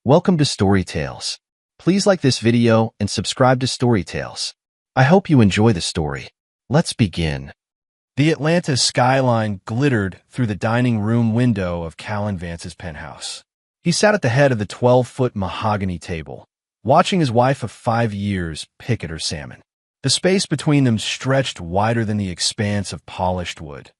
Welcome to Story Tales. Please like this video and subscribe to Story Tales. I hope you enjoy the story. Let's begin. The Atlanta skyline glittered through the dining room window of Callan Vance's penthouse. He sat at the head of the 12-foot mahogany table, watching his wife of 5 years pick at her salmon. The space between them stretched wider than the expanse of polished wood.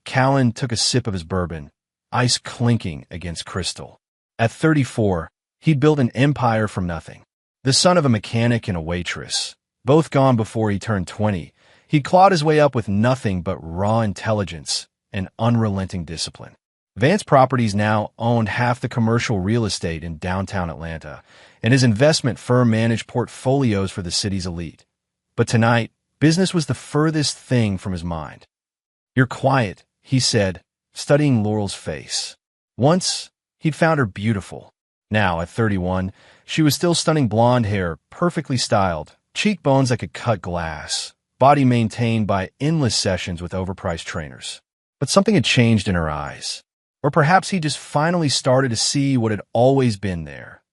Callan took a sip of his bourbon, ice clinking against crystal. At 34, he'd built an empire from nothing. The son of a mechanic and a waitress, both gone before he turned 20, he'd clawed his way up with nothing but raw intelligence and unrelenting discipline. Vance Properties now owned half the commercial real estate in downtown Atlanta, and his investment firm managed portfolios for the city's elite. But tonight, business was the furthest thing from his mind. "You're quiet," he said, studying Laurel's face. Once, he'd found her beautiful. Now, at 31, she was still stunning blonde hair, perfectly styled, cheekbones that could cut glass, body maintained by endless sessions with overpriced trainers. But something had changed in her eyes. Or perhaps he just finally started to see what had always been there.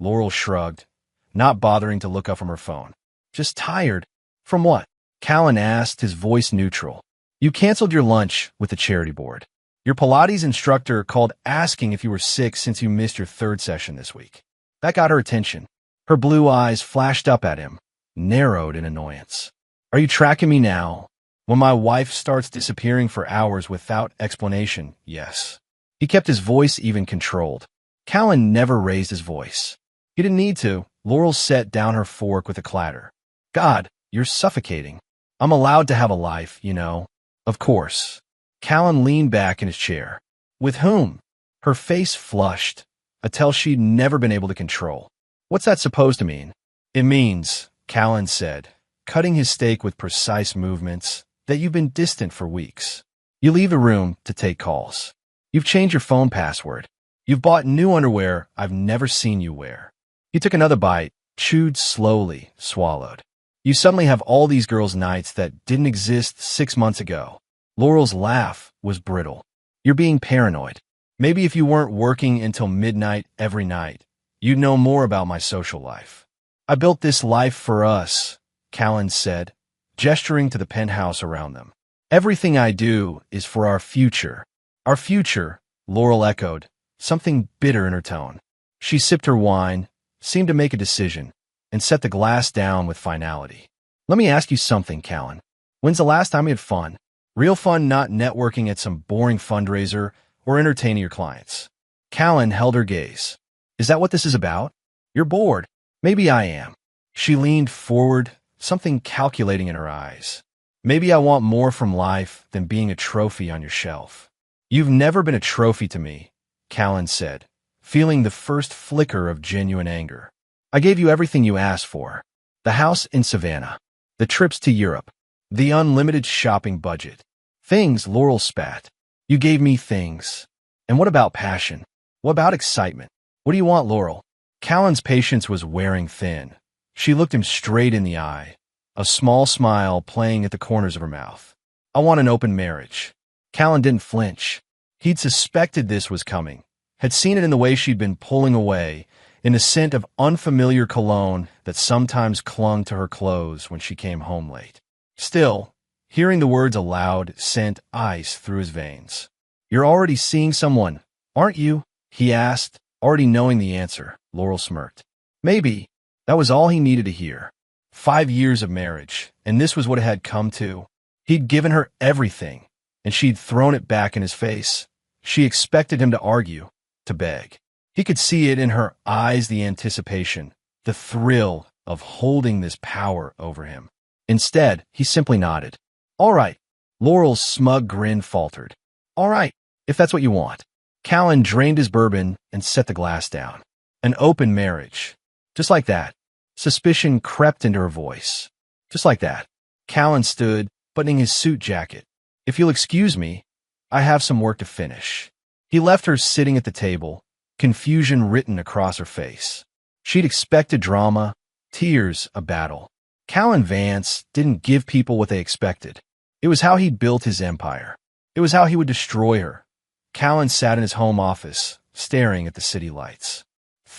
Laurel shrugged, not bothering to look up from her phone. "Just tired." "From what?" Callan asked, his voice neutral. "You canceled your lunch with the charity board. Your Pilates instructor called asking if you were sick since you missed your 3rd session this week." That got her attention. Her blue eyes flashed up at him, narrowed in annoyance. "Are you tracking me now? When my wife starts disappearing for hours without explanation, yes." He kept his voice even controlled. Callan never raised his voice. He didn't need to. Laurel set down her fork with a clatter. "God, you're suffocating. I'm allowed to have a life, you know." "Of course." Callan leaned back in his chair. "With whom?" Her face flushed, a tell she'd never been able to control. "What's that supposed to mean?" "It means," Callan said, cutting his steak with precise movements, "that you've been distant for weeks. You leave the room to take calls. You've changed your phone password. You've bought new underwear I've never seen you wear." He took another bite, chewed slowly, swallowed. "You suddenly have all these girls' nights that didn't exist 6 months ago." Laurel's laugh was brittle. "You're being paranoid. Maybe if you weren't working until midnight every night, you'd know more about my social life." "I built this life for us," Callan said, gesturing to the penthouse around them. "Everything I do is for our future." "Our future," Laurel echoed, something bitter in her tone. She sipped her wine, seemed to make a decision, and set the glass down with finality. "Let me ask you something, Callan. When's the last time you had fun? Real fun, not networking at some boring fundraiser or entertaining your clients." Callan held her gaze. "Is that what this is about? You're bored." "Maybe I am." She leaned forward, something calculating in her eyes. "Maybe I want more from life than being a trophy on your shelf." "You've never been a trophy to me," Callan said, feeling the first flicker of genuine anger. "I gave you everything you asked for. The house in Savannah, the trips to Europe, the unlimited shopping budget." "Things," Laurel spat. "You gave me things. And what about passion? What about excitement? What do you want, Laurel?" Callan's patience was wearing thin. She looked him straight in the eye, a small smile playing at the corners of her mouth. "I want an open marriage." Callan didn't flinch. He'd suspected this was coming, had seen it in the way she'd been pulling away, in the scent of unfamiliar cologne that sometimes clung to her clothes when she came home late. Still, hearing the words aloud sent ice through his veins. "You're already seeing someone, aren't you?" he asked, already knowing the answer. Laurel smirked. "Maybe." That was all he needed to hear. 5 years of marriage, and this was what it had come to. He'd given her everything, and she'd thrown it back in his face. She expected him to argue, to beg. He could see it in her eyes, the anticipation, the thrill of holding this power over him. Instead, he simply nodded. "All right." Laurel's smug grin faltered. "All right, if that's what you want." Callan drained his bourbon and set the glass down. "An open marriage." Just like that. Suspicion crept into her voice. "Just like that." Callan stood, buttoning his suit jacket. "If you'll excuse me, I have some work to finish." He left her sitting at the table, confusion written across her face. She'd expected drama, tears, a battle. Callan Vance didn't give people what they expected. It was how he built his empire. It was how he would destroy her. Callan sat in his home office, staring at the city lights.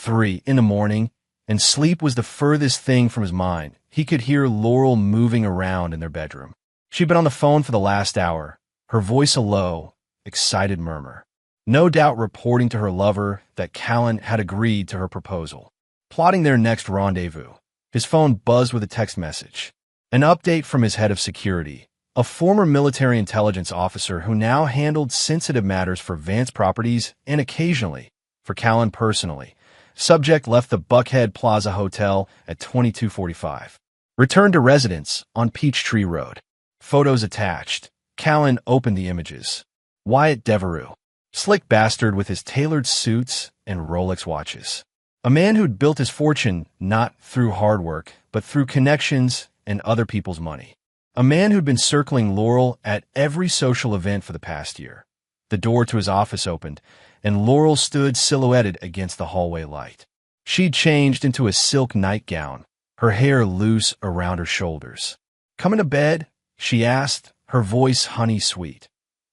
3 in the morning, and sleep was the furthest thing from his mind. He could hear Laurel moving around in their bedroom. She'd been on the phone for the last hour, her voice a low, excited murmur. No doubt reporting to her lover that Callan had agreed to her proposal. Plotting their next rendezvous. His phone buzzed with a text message. An update from his head of security, a former military intelligence officer who now handled sensitive matters for Vance Properties and occasionally for Callan personally. Subject left the Buckhead Plaza Hotel at 22:45. Returned to residence on Peachtree Road. Photos attached. Callan opened the images. Wyatt Devereux. Slick bastard with his tailored suits and Rolex watches. A man who'd built his fortune not through hard work, but through connections and other people's money. A man who'd been circling Laurel at every social event for the past year. The door to his office opened, and Laurel stood silhouetted against the hallway light. She'd changed into a silk nightgown, her hair loose around her shoulders. "Coming to bed?" she asked, her voice honey-sweet.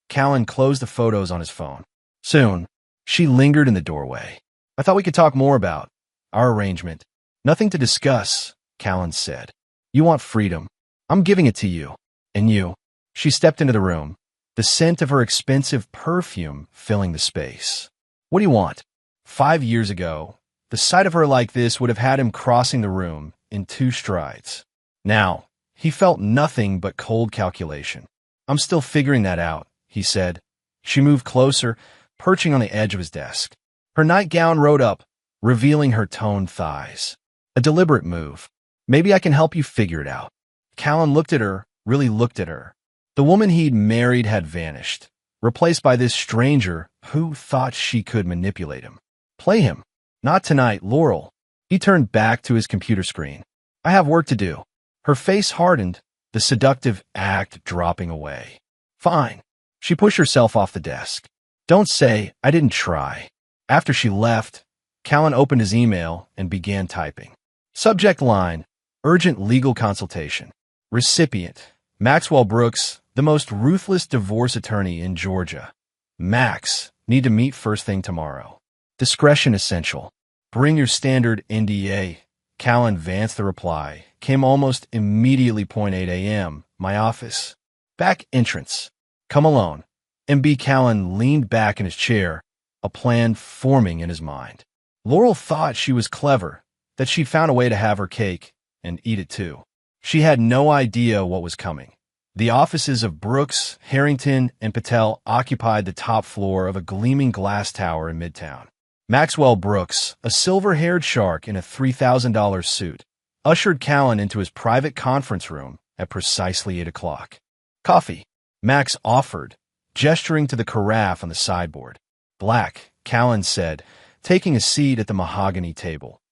Callan closed the photos on his phone. Soon, she lingered in the doorway. "I thought we could talk more about our arrangement." "Nothing to discuss," Callan said. "You want freedom. I'm giving it to you. And you." She stepped into the room, the scent of her expensive perfume filling the space. "What do you want?" 5 years ago, the sight of her like this would have had him crossing the room in 2 strides. Now, he felt nothing but cold calculation. "I'm still figuring that out," he said. She moved closer, perching on the edge of his desk. Her nightgown rode up, revealing her toned thighs. A deliberate move. "Maybe I can help you figure it out." Callan looked at her, really looked at her. The woman he'd married had vanished, replaced by this stranger who thought she could manipulate him. Play him. "Not tonight, Laurel." He turned back to his computer screen. "I have work to do." Her face hardened, the seductive act dropping away. "Fine." She pushed herself off the desk. "Don't say I didn't try." After she left, Callan opened his email and began typing. Subject line, urgent legal consultation. Recipient, Maxwell Brooks, the most ruthless divorce attorney in Georgia. Max, need to meet first thing tomorrow. Discretion essential. Bring your standard NDA. Callan advanced the reply. Came almost immediately. 8 a.m. My office. Back entrance. Come alone. M.B. Callan leaned back in his chair, a plan forming in his mind. Laurel thought she was clever, that she'd found a way to have her cake and eat it too. She had no idea what was coming. The offices of Brooks, Harrington, and Patel occupied the top floor of a gleaming glass tower in Midtown. Maxwell Brooks, a silver-haired shark in a $3,000 suit, ushered Callan into his private conference room at precisely 8 o'clock. "Coffee," Max offered, gesturing to the carafe on the sideboard. "Black," Callan said, taking a seat at the mahogany table.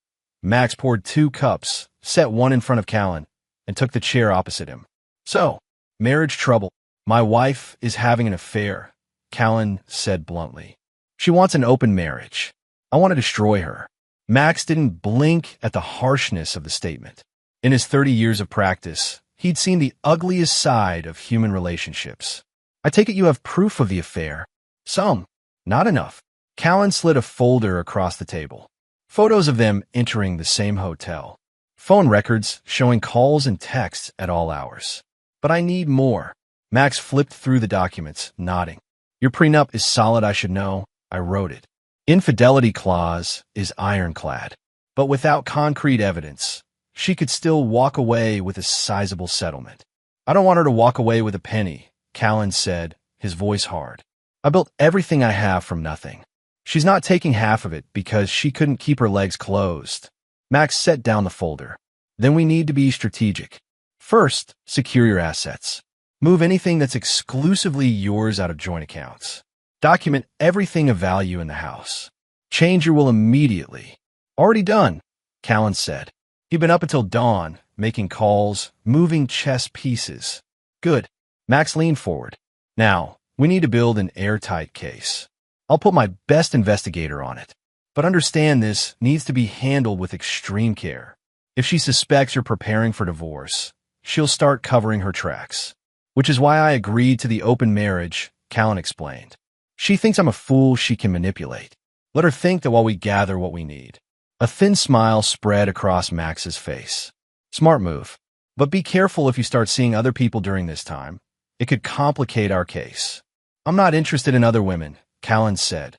Max poured 2 cups, set one in front of Callan, and took the chair opposite him. "So, marriage trouble. My wife is having an affair," Callan said bluntly. "She wants an open marriage. I want to destroy her." Max didn't blink at the harshness of the statement. In his 30 years of practice, he'd seen the ugliest side of human relationships. "I take it you have proof of the affair." "Some. Not enough." Callan slid a folder across the table. Photos of them entering the same hotel. Phone records showing calls and texts at all hours. "But I need more." Max flipped through the documents, nodding. "Your prenup is solid, I should know. I wrote it. Infidelity clause is ironclad. But without concrete evidence, she could still walk away with a sizable settlement." "I don't want her to walk away with a penny," Callan said, his voice hard. "I built everything I have from nothing. She's not taking half of it because she couldn't keep her legs closed." Max set down the folder. "Then we need to be strategic. First, secure your assets. Move anything that's exclusively yours out of joint accounts. Document everything of value in the house. Change your will immediately." "Already done," Callan said. He'd been up until dawn, making calls, moving chess pieces. "Good." Max leaned forward. "Now, we need to build an airtight case. I'll put my best investigator on it. But understand this needs to be handled with extreme care. If she suspects you're preparing for divorce, she'll start covering her tracks. Which is why I agreed to the open marriage," Callan explained. "She thinks I'm a fool she can manipulate. Let her think that while we gather what we need." A thin smile spread across Max's face. Smart move. But be careful if you start seeing other people during this time. It could complicate our case. I'm not interested in other women, Callan said.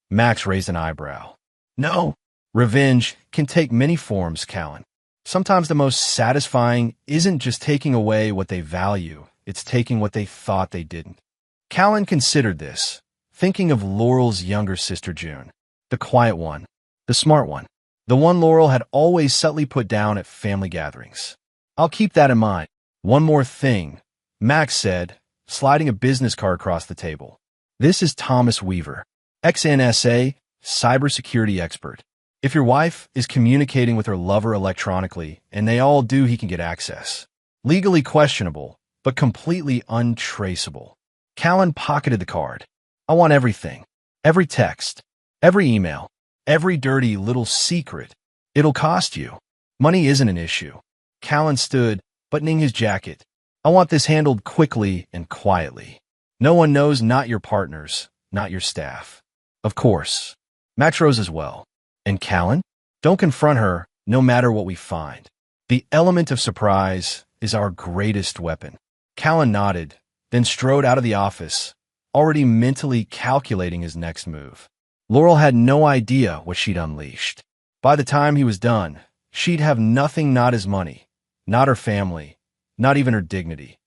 Max raised an eyebrow. No. Revenge can take many forms, Callan. Sometimes the most satisfying isn't just taking away what they value, it's taking what they thought they didn't. Callan considered this, thinking of Laurel's younger sister June, the quiet one, the smart one, the one Laurel had always subtly put down at family gatherings. I'll keep that in mind. One more thing, Max said, sliding a business card across the table. This is Thomas Weaver, ex-NSA, cybersecurity expert. If your wife is communicating with her lover electronically, and they all do, he can get access. Legally questionable, but completely untraceable. Callan pocketed the card. I want everything. Every text. Every email. Every dirty little secret. It'll cost you. Money isn't an issue. Callan stood, buttoning his jacket. I want this handled quickly and quietly. No one knows, not your partners, not your staff. Of course. Max rose as well. And Callan? Don't confront her, no matter what we find. The element of surprise is our greatest weapon. Callan nodded, then strode out of the office, already mentally calculating his next move. Laurel had no idea what she'd unleashed. By the time he was done, she'd have nothing, not his money, not her family, not even her dignity.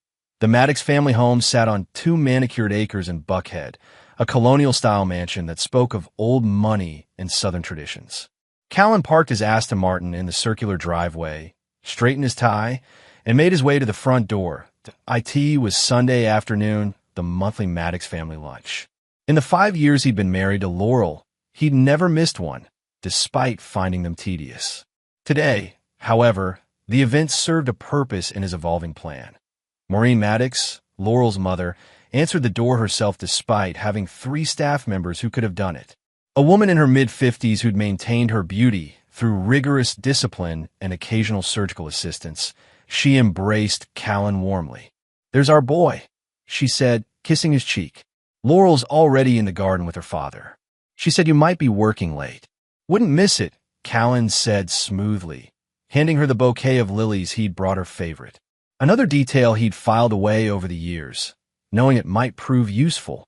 The Maddox family home sat on 2 manicured acres in Buckhead, a colonial-style mansion that spoke of old money and Southern traditions. Callan parked his Aston Martin in the circular driveway, straightened his tie, and made his way to the front door. It was Sunday afternoon, the monthly Maddox family lunch. In the 5 years he'd been married to Laurel, he'd never missed one, despite finding them tedious. Today, however, the event served a purpose in his evolving plan. Maureen Maddox, Laurel's mother, answered the door herself despite having 3 staff members who could have done it. A woman in her mid-50s who'd maintained her beauty through rigorous discipline and occasional surgical assistance, she embraced Callan warmly. There's our boy, she said, kissing his cheek. Laurel's already in the garden with her father. She said you might be working late. Wouldn't miss it, Callan said smoothly, handing her the bouquet of lilies he'd brought her favorite. Another detail he'd filed away over the years, knowing it might prove useful.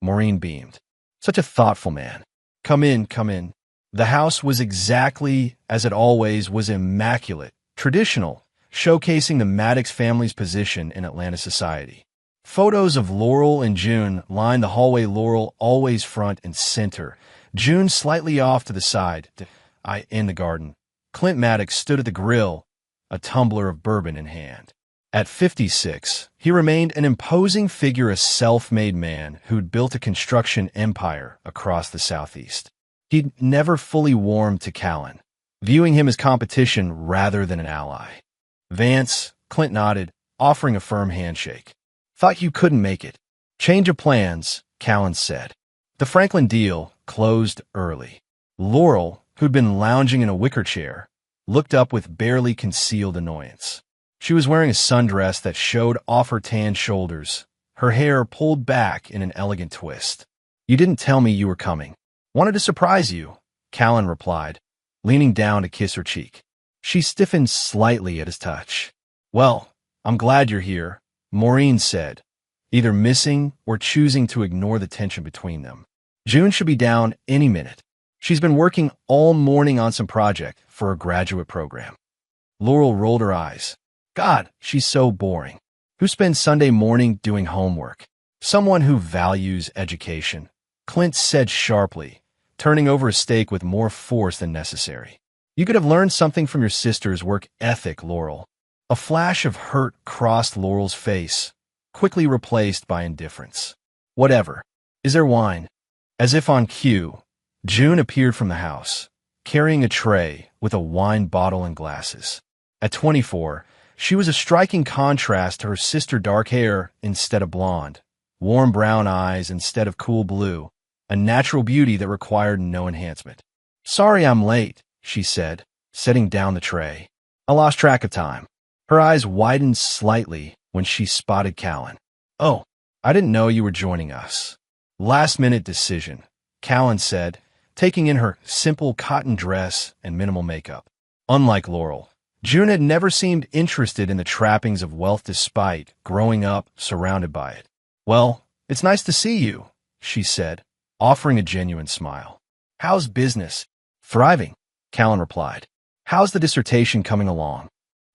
Maureen beamed. Such a thoughtful man. Come in, come in. The house was exactly as it always was, immaculate, traditional, showcasing the Maddox family's position in Atlanta society. Photos of Laurel and June lined the hallway, Laurel always front and center, June slightly off to the side. In the garden, Clint Maddox stood at the grill, a tumbler of bourbon in hand. At 56, he remained an imposing figure, a self-made man who'd built a construction empire across the Southeast. He'd never fully warmed to Callan, viewing him as competition rather than an ally. Vance, Clint nodded, offering a firm handshake. Thought you couldn't make it. Change of plans, Callan said. The Franklin deal closed early. Laurel, who'd been lounging in a wicker chair, looked up with barely concealed annoyance. She was wearing a sundress that showed off her tanned shoulders, her hair pulled back in an elegant twist. You didn't tell me you were coming. Wanted to surprise you, Callan replied, leaning down to kiss her cheek. She stiffened slightly at his touch. Well, I'm glad you're here, Maureen said, either missing or choosing to ignore the tension between them. June should be down any minute. She's been working all morning on some project for a graduate program. Laurel rolled her eyes. God, she's so boring. Who spends Sunday morning doing homework? Someone who values education, Clint said sharply, turning over a steak with more force than necessary. You could have learned something from your sister's work ethic, Laurel. A flash of hurt crossed Laurel's face, quickly replaced by indifference. Whatever. Is there wine? As if on cue, June appeared from the house, carrying a tray with a wine bottle and glasses. At 24, she was a striking contrast to her sister, dark hair instead of blonde, warm brown eyes instead of cool blue, a natural beauty that required no enhancement. Sorry I'm late, she said, setting down the tray. I lost track of time. Her eyes widened slightly when she spotted Callan. Oh, I didn't know you were joining us. Last-minute decision, Callan said, taking in her simple cotton dress and minimal makeup. Unlike Laurel, June had never seemed interested in the trappings of wealth despite growing up surrounded by it. "Well, it's nice to see you," she said, offering a genuine smile. "How's business?" "Thriving," Callan replied. "How's the dissertation coming along?"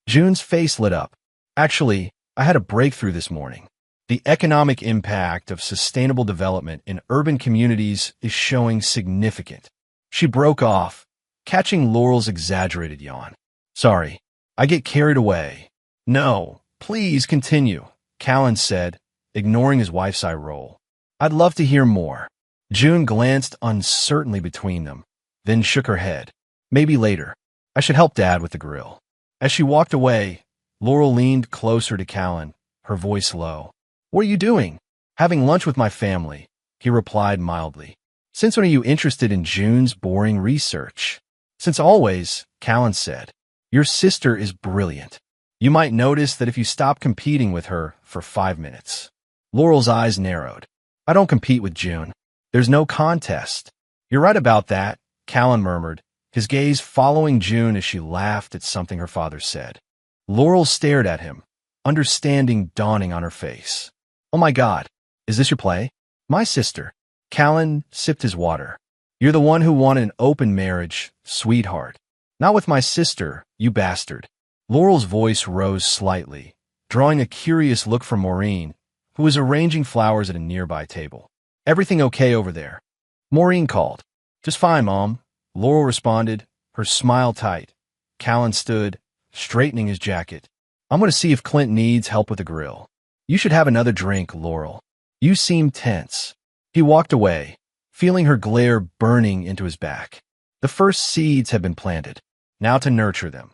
June's face lit up. "Actually, I had a breakthrough this morning. The economic impact of sustainable development in urban communities is showing significant." She broke off, catching Laurel's exaggerated yawn. "Sorry, I get carried away." "No, please continue," Callan said, ignoring his wife's eye roll. "I'd love to hear more." June glanced uncertainly between them, then shook her head. "Maybe later. I should help Dad with the grill." As she walked away, Laurel leaned closer to Callan, her voice low. "What are you doing?" "Having lunch with my family," he replied mildly. "Since when are you interested in June's boring research?" "Since always," Callan said. "Your sister is brilliant. You might notice that if you stop competing with her for 5 minutes." Laurel's eyes narrowed. "I don't compete with June. There's no contest." "You're right about that," Callan murmured, his gaze following June as she laughed at something her father said. Laurel stared at him, understanding dawning on her face. "Oh my God, is this your play?" "My sister." Callan sipped his water. "You're the one who wanted an open marriage, sweetheart." "Not with my sister, you bastard." Laurel's voice rose slightly, drawing a curious look from Maureen, who was arranging flowers at a nearby table. "Everything okay over there?" Maureen called. "Just fine, Mom," Laurel responded, her smile tight. Callan stood, straightening his jacket. "I'm going to see if Clint needs help with the grill." "You should have another drink, Laurel. You seem tense." He walked away, feeling her glare burning into his back. The first seeds had been planted. Now to nurture them.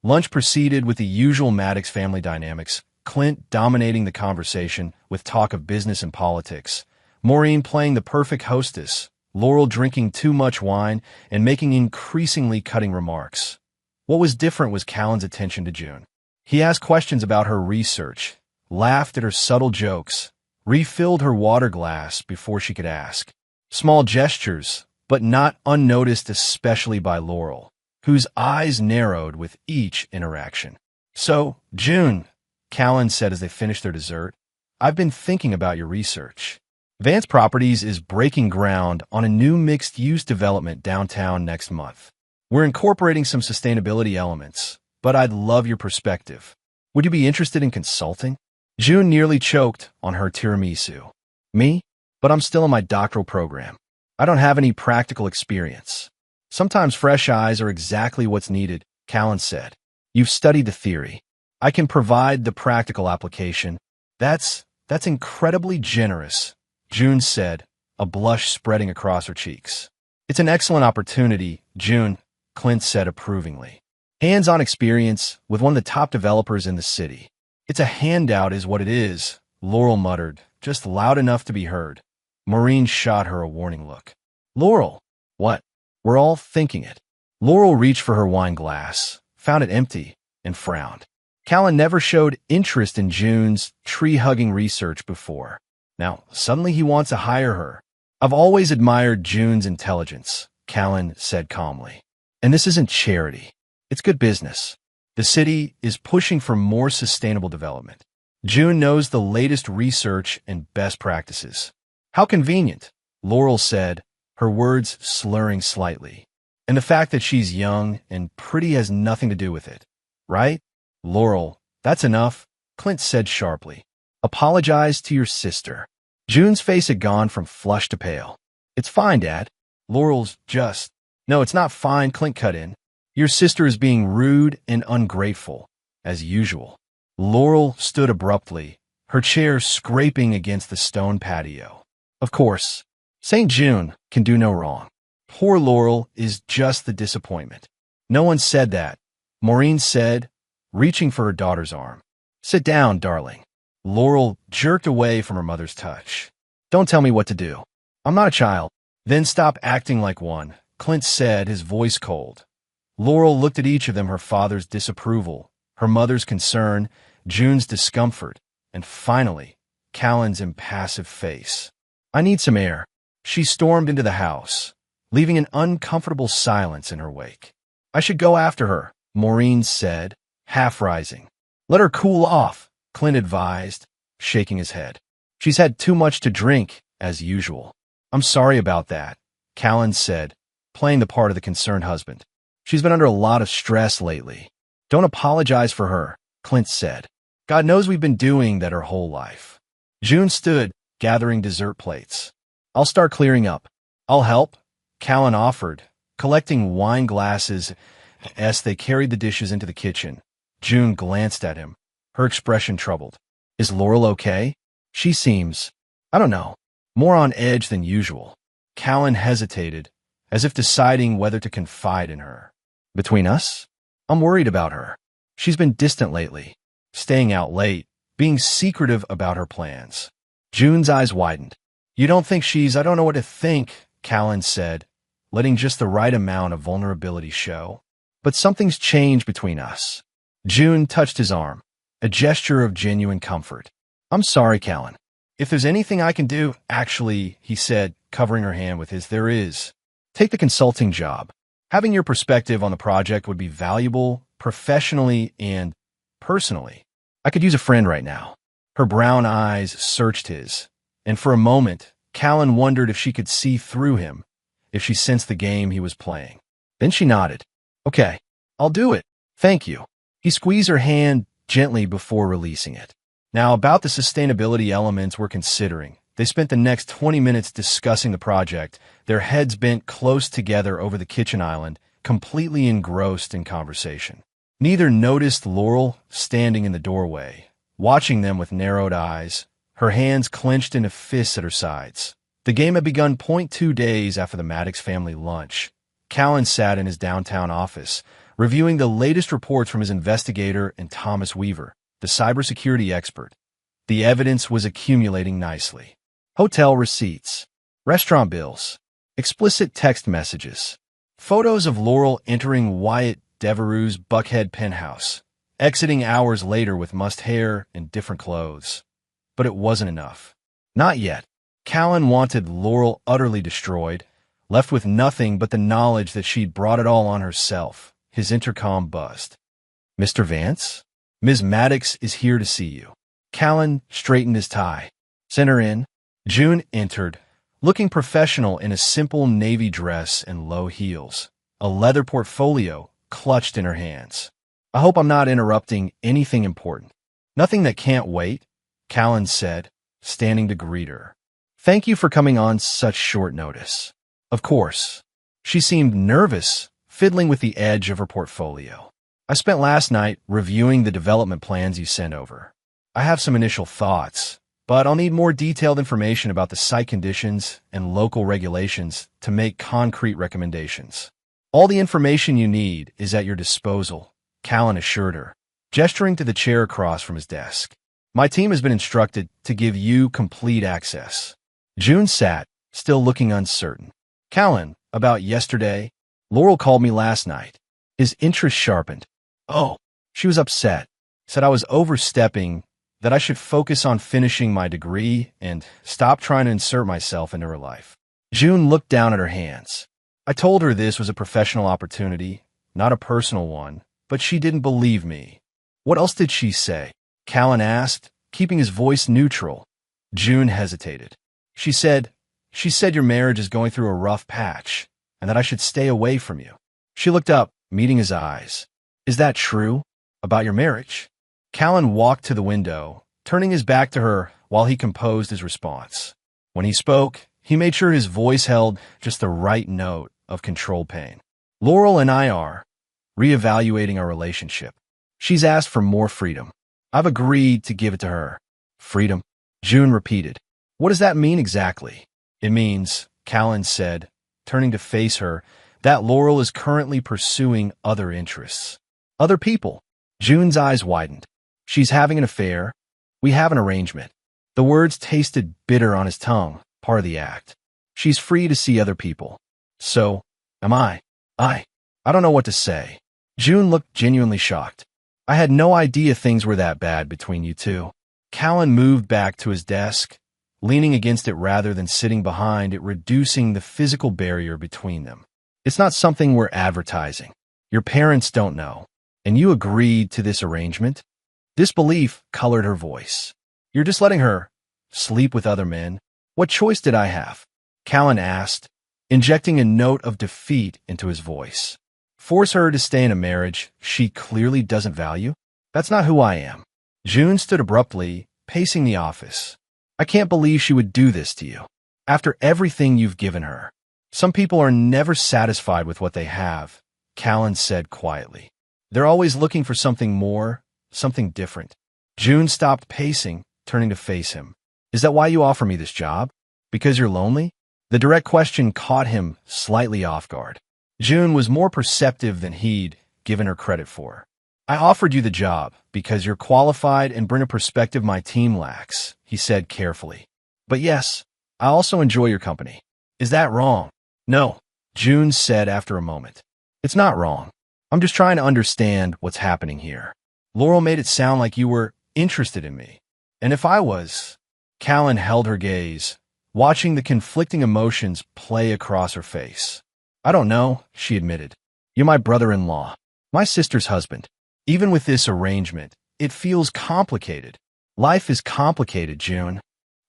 Lunch proceeded with the usual Maddox family dynamics, Clint dominating the conversation with talk of business and politics, Maureen playing the perfect hostess, Laurel drinking too much wine and making increasingly cutting remarks. What was different was Callan's attention to June. He asked questions about her research, laughed at her subtle jokes, refilled her water glass before she could ask. Small gestures, but not unnoticed especially by Laurel, whose eyes narrowed with each interaction. "So, June," Callan said as they finished their dessert, "I've been thinking about your research. Vance Properties is breaking ground on a new mixed-use development downtown next month. We're incorporating some sustainability elements, but I'd love your perspective. Would you be interested in consulting?" June nearly choked on her tiramisu. "Me? But I'm still in my doctoral program. I don't have any practical experience." "Sometimes fresh eyes are exactly what's needed," Callan said. "You've studied the theory. I can provide the practical application." That's incredibly generous," June said, a blush spreading across her cheeks. "It's an excellent opportunity, June," Clint said approvingly. "Hands-on experience with one of the top developers in the city." "It's a handout is what it is," Laurel muttered, just loud enough to be heard. Maureen shot her a warning look. "Laurel." "What?" "We're all thinking it." Laurel reached for her wine glass, found it empty, and frowned. Callan never showed interest in June's tree-hugging research before. Now, suddenly he wants to hire her. "I've always admired June's intelligence," Callan said calmly. "And this isn't charity. It's good business. The city is pushing for more sustainable development. June knows the latest research and best practices." "How convenient," Laurel said, her words slurring slightly. "And the fact that she's young and pretty has nothing to do with it, right?" "Laurel, that's enough," Clint said sharply. "Apologize to your sister." June's face had gone from flush to pale. "It's fine, Dad." Laurel's just... "No, it's not fine," Clint cut in. "Your sister is being rude and ungrateful, as usual." Laurel stood abruptly, her chair scraping against the stone patio. "Of course, St. June can do no wrong. Poor Laurel is just the disappointment." "No one said that," Maureen said, reaching for her daughter's arm. "Sit down, darling." Laurel jerked away from her mother's touch. "Don't tell me what to do. I'm not a child." "Then stop acting like one," Clint said, his voice cold. Laurel looked at each of them, her father's disapproval, her mother's concern, June's discomfort, and finally, Callan's impassive face. "I need some air." She stormed into the house, leaving an uncomfortable silence in her wake. I should go after her, Maureen said, half rising. Let her cool off, Clint advised, shaking his head. She's had too much to drink, as usual. I'm sorry about that, Callan said, playing the part of the concerned husband. She's been under a lot of stress lately. Don't apologize for her, Clint said. God knows we've been doing that her whole life. June stood, gathering dessert plates. I'll start clearing up. I'll help, Callan offered, collecting wine glasses as they carried the dishes into the kitchen. June glanced at him, her expression troubled. Is Laurel okay? She seems, I don't know, more on edge than usual. Callan hesitated, as if deciding whether to confide in her. Between us, I'm worried about her. She's been distant lately, staying out late, being secretive about her plans. June's eyes widened. You don't think I don't know what to think, Callan said, letting just the right amount of vulnerability show. But something's changed between us. June touched his arm, a gesture of genuine comfort. I'm sorry, Callan. If there's anything I can do, actually, he said, covering her hand with his, there is. Take the consulting job. Having your perspective on the project would be valuable, professionally and personally. I could use a friend right now. Her brown eyes searched his, and for a moment, Callan wondered if she could see through him, if she sensed the game he was playing. Then she nodded. Okay, I'll do it. Thank you. He squeezed her hand gently before releasing it. Now, about the sustainability elements we're considering. They spent the next 20 minutes discussing the project, their heads bent close together over the kitchen island, completely engrossed in conversation. Neither noticed Laurel standing in the doorway, watching them with narrowed eyes, her hands clenched into fists at her sides. The game had begun 0.2 days after the Maddox family lunch. Callan sat in his downtown office, reviewing the latest reports from his investigator and Thomas Weaver, the cybersecurity expert. The evidence was accumulating nicely. Hotel receipts, restaurant bills, explicit text messages, photos of Laurel entering Wyatt Devereaux's Buckhead penthouse, exiting hours later with mussed hair and different clothes. But it wasn't enough. Not yet. Callan wanted Laurel utterly destroyed, left with nothing but the knowledge that she'd brought it all on herself. His intercom buzzed. Mr. Vance? Ms. Maddox is here to see you. Callan straightened his tie. Send her in. June entered, looking professional in a simple navy dress and low heels, a leather portfolio clutched in her hands. I hope I'm not interrupting anything important. Nothing that can't wait, Callan said, standing to greet her. Thank you for coming on such short notice. Of course. She seemed nervous, fiddling with the edge of her portfolio. I spent last night reviewing the development plans you sent over. I have some initial thoughts, but I'll need more detailed information about the site conditions and local regulations to make concrete recommendations. All the information you need is at your disposal, Callan assured her, gesturing to the chair across from his desk. My team has been instructed to give you complete access. June sat, still looking uncertain. Callan, about yesterday, Laurel called me last night. His interest sharpened. Oh, she was upset, said I was overstepping, that I should focus on finishing my degree and stop trying to insert myself into her life. June looked down at her hands. I told her this was a professional opportunity, not a personal one, but she didn't believe me. What else did she say? Callan asked, keeping his voice neutral. June hesitated. She said your marriage is going through a rough patch, and that I should stay away from you. She looked up, meeting his eyes. Is that true? About your marriage? Callan walked to the window, turning his back to her while he composed his response. When he spoke, he made sure his voice held just the right note of controlled pain. Laurel and I are reevaluating our relationship. She's asked for more freedom. I've agreed to give it to her. Freedom? June repeated. What does that mean exactly? It means, Callan said, turning to face her, that Laurel is currently pursuing other interests. Other people. June's eyes widened. She's having an affair. We have an arrangement. The words tasted bitter on his tongue, part of the act. She's free to see other people. So, am I. I don't know what to say. June looked genuinely shocked. I had no idea things were that bad between you two. Callan moved back to his desk, leaning against it rather than sitting behind it, reducing the physical barrier between them. It's not something we're advertising. Your parents don't know. And you agreed to this arrangement? Disbelief colored her voice. You're just letting her sleep with other men? What choice did I have? Callan asked, injecting a note of defeat into his voice. Force her to stay in a marriage she clearly doesn't value? That's not who I am. June stood abruptly, pacing the office. I can't believe she would do this to you. After everything you've given her. Some people are never satisfied with what they have, Callan said quietly. They're always looking for something more, something different. June stopped pacing, turning to face him. Is that why you offer me this job? Because you're lonely? The direct question caught him slightly off guard. June was more perceptive than he'd given her credit for. I offered you the job because you're qualified and bring a perspective my team lacks, he said carefully. But yes, I also enjoy your company. Is that wrong? No, June said after a moment. It's not wrong. I'm just trying to understand what's happening here. Laurel made it sound like you were interested in me. And if I was... Callan held her gaze, watching the conflicting emotions play across her face. I don't know, she admitted. You're my brother-in-law, my sister's husband. Even with this arrangement, it feels complicated. Life is complicated, June.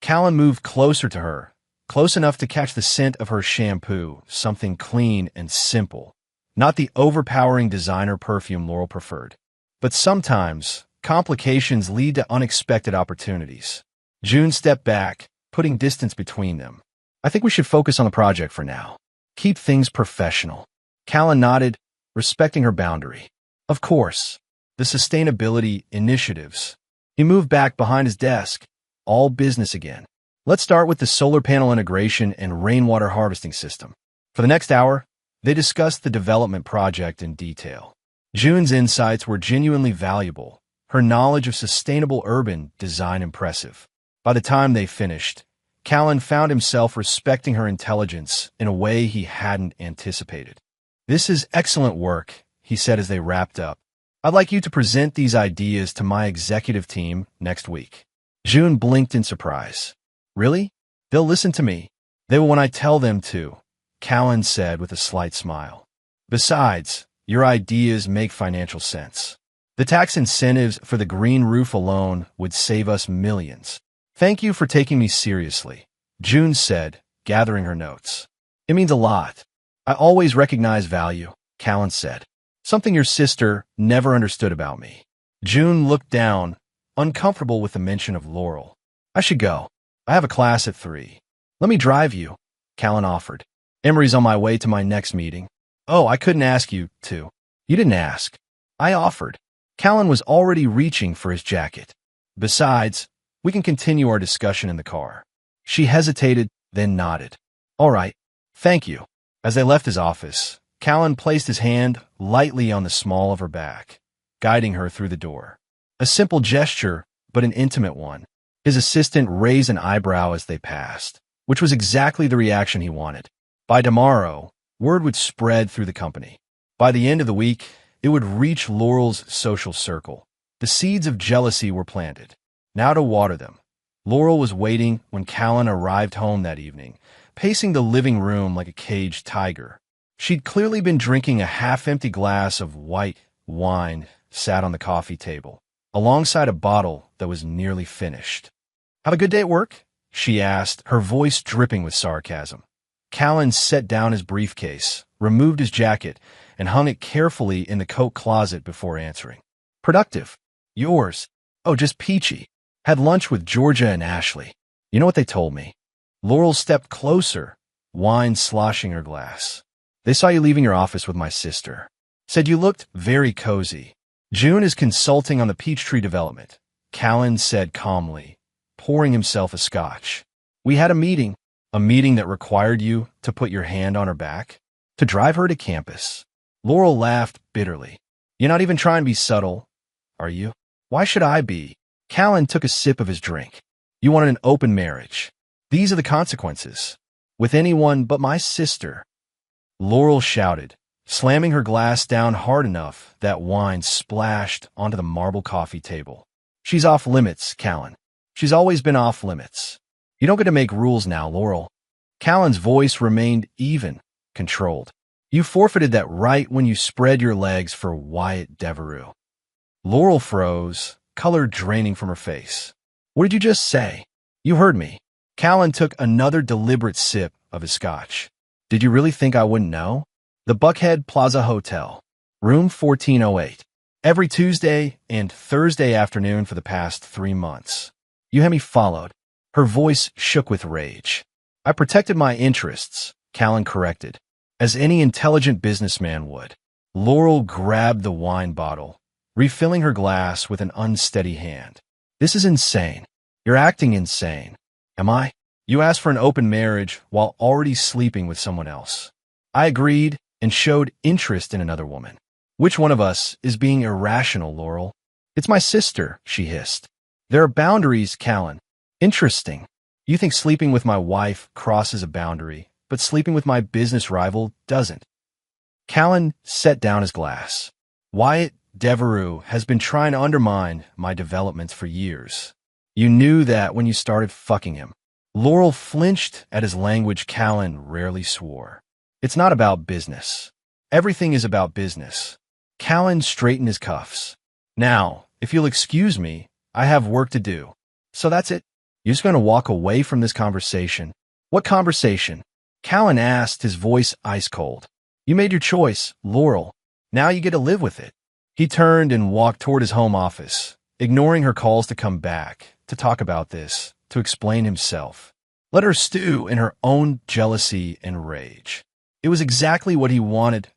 Callan moved closer to her, close enough to catch the scent of her shampoo, something clean and simple, not the overpowering designer perfume Laurel preferred. But sometimes, complications lead to unexpected opportunities. June stepped back, putting distance between them. I think we should focus on the project for now. Keep things professional. Callan nodded, respecting her boundary. Of course, the sustainability initiatives. He moved back behind his desk, all business again. Let's start with the solar panel integration and rainwater harvesting system. For the next hour, they discussed the development project in detail. June's insights were genuinely valuable, her knowledge of sustainable urban design impressive. By the time they finished, Callan found himself respecting her intelligence in a way he hadn't anticipated. This is excellent work, he said as they wrapped up. I'd like you to present these ideas to my executive team next week. June blinked in surprise. Really? They'll listen to me. They will when I tell them to, Callan said with a slight smile. Besides, your ideas make financial sense. The tax incentives for the green roof alone would save us millions. Thank you for taking me seriously, June said, gathering her notes. It means a lot. I always recognize value, Callan said. Something your sister never understood about me. June looked down, uncomfortable with the mention of Laurel. I should go. I have a class at 3. Let me drive you, Callan offered. Emery's on my way to my next meeting. Oh, I couldn't ask you to. You didn't ask. I offered. Callan was already reaching for his jacket. Besides, we can continue our discussion in the car. She hesitated, then nodded. All right. Thank you. As they left his office, Callan placed his hand lightly on the small of her back, guiding her through the door. A simple gesture, but an intimate one. His assistant raised an eyebrow as they passed, which was exactly the reaction he wanted. By tomorrow, word would spread through the company. By the end of the week, it would reach Laurel's social circle. The seeds of jealousy were planted. Now to water them. Laurel was waiting when Callan arrived home that evening, pacing the living room like a caged tiger. She'd clearly been drinking a half-empty glass of white wine sat on the coffee table, alongside a bottle that was nearly finished. Have a good day at work? She asked, her voice dripping with sarcasm. Callan set down his briefcase, removed his jacket, and hung it carefully in the coat closet before answering. Productive. Yours. Oh, just peachy. Had lunch with Georgia and Ashley. You know what they told me? Laurel stepped closer, wine sloshing her glass. They saw you leaving your office with my sister. Said you looked very cozy. June is consulting on the Peachtree development, Callan said calmly, pouring himself a scotch. We had a meeting that required you to put your hand on her back, to drive her to campus. Laurel laughed bitterly. You're not even trying to be subtle, are you? Why should I be? Callan took a sip of his drink. You wanted an open marriage. These are the consequences. With anyone but my sister. Laurel shouted, slamming her glass down hard enough that wine splashed onto the marble coffee table. She's off limits, Callan. She's always been off limits. You don't get to make rules now, Laurel. Callan's voice remained even, controlled. You forfeited that right when you spread your legs for Wyatt Devereux. Laurel froze, color draining from her face. What did you just say? You heard me. Callan took another deliberate sip of his scotch. Did you really think I wouldn't know? The Buckhead Plaza Hotel, room 1408. Every Tuesday and Thursday afternoon for the past 3 months. You had me followed. Her voice shook with rage. I protected my interests, Callan corrected, as any intelligent businessman would. Laurel grabbed the wine bottle, refilling her glass with an unsteady hand. This is insane. You're acting insane. Am I? You asked for an open marriage while already sleeping with someone else. I agreed and showed interest in another woman. Which one of us is being irrational, Laurel? It's my sister, she hissed. There are boundaries, Callan. Interesting. You think sleeping with my wife crosses a boundary, but sleeping with my business rival doesn't. Callan set down his glass. Wyatt Devereux has been trying to undermine my developments for years. You knew that when you started fucking him. Laurel flinched at his language. Callan rarely swore. It's not about business. Everything is about business. Callan straightened his cuffs. Now, if you'll excuse me, I have work to do. So that's it? You're just going to walk away from this conversation? What conversation? Callan asked, his voice ice cold. You made your choice, Laurel. Now you get to live with it. He turned and walked toward his home office, ignoring her calls to come back, to talk about this, to explain himself. Let her stew in her own jealousy and rage. It was exactly what he wanted.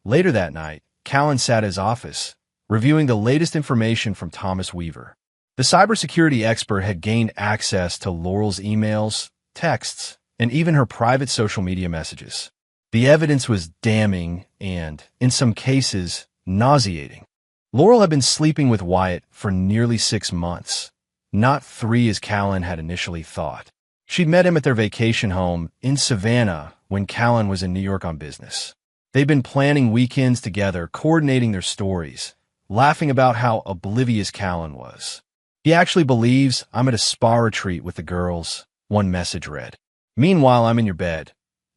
Later that night, Callan sat at his office, reviewing the latest information from Thomas Weaver. The cybersecurity expert had gained access to Laurel's emails, texts, and even her private social media messages. The evidence was damning and, in some cases, nauseating. Laurel had been sleeping with Wyatt for nearly 6 months, not 3 as Callan had initially thought. She'd met him at their vacation home in Savannah when Callan was in New York on business. They'd been planning weekends together, coordinating their stories, laughing about how oblivious Callan was. He actually believes I'm at a spa retreat with the girls, one message read. Meanwhile, I'm in your bed,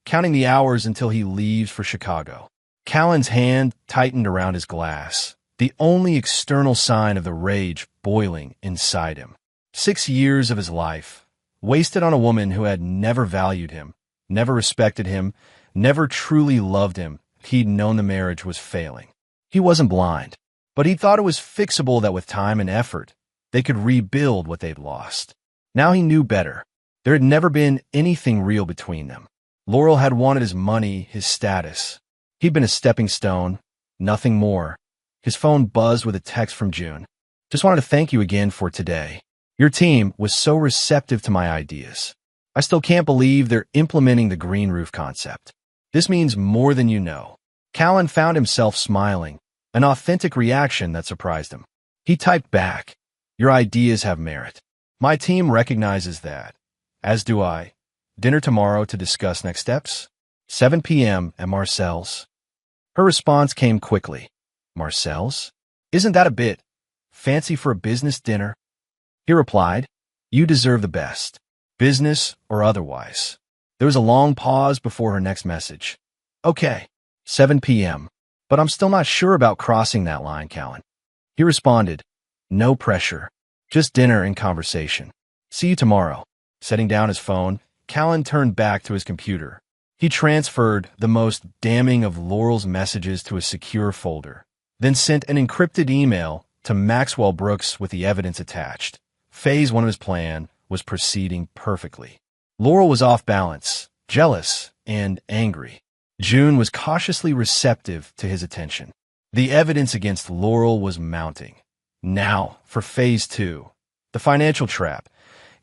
counting the hours until he leaves for Chicago. Callan's hand tightened around his glass, the only external sign of the rage boiling inside him. 6 years of his life, wasted on a woman who had never valued him, never respected him, never truly loved him. He'd known the marriage was failing. He wasn't blind, but he thought it was fixable, that with time and effort, they could rebuild what they'd lost. Now he knew better. There had never been anything real between them. Laurel had wanted his money, his status. He'd been a stepping stone, nothing more. His phone buzzed with a text from June. Just wanted to thank you again for today. Your team was so receptive to my ideas. I still can't believe they're implementing the green roof concept. This means more than you know. Callan found himself smiling, an authentic reaction that surprised him. He typed back, your ideas have merit. My team recognizes that, as do I. Dinner tomorrow to discuss next steps? 7 p.m. at Marcel's. Her response came quickly. Marcel's? Isn't that a bit fancy for a business dinner? He replied, you deserve the best, business or otherwise. There was a long pause before her next message. Okay, 7 p.m., but I'm still not sure about crossing that line, Callan. He responded, no pressure, just dinner and conversation. See you tomorrow. Setting down his phone, Callan turned back to his computer. He transferred the most damning of Laurel's messages to a secure folder, then sent an encrypted email to Maxwell Brooks with the evidence attached. Phase 1 of his plan was proceeding perfectly. Laurel was off balance, jealous, and angry. June was cautiously receptive to his attention. The evidence against Laurel was mounting. Now, for Phase 2, the financial trap.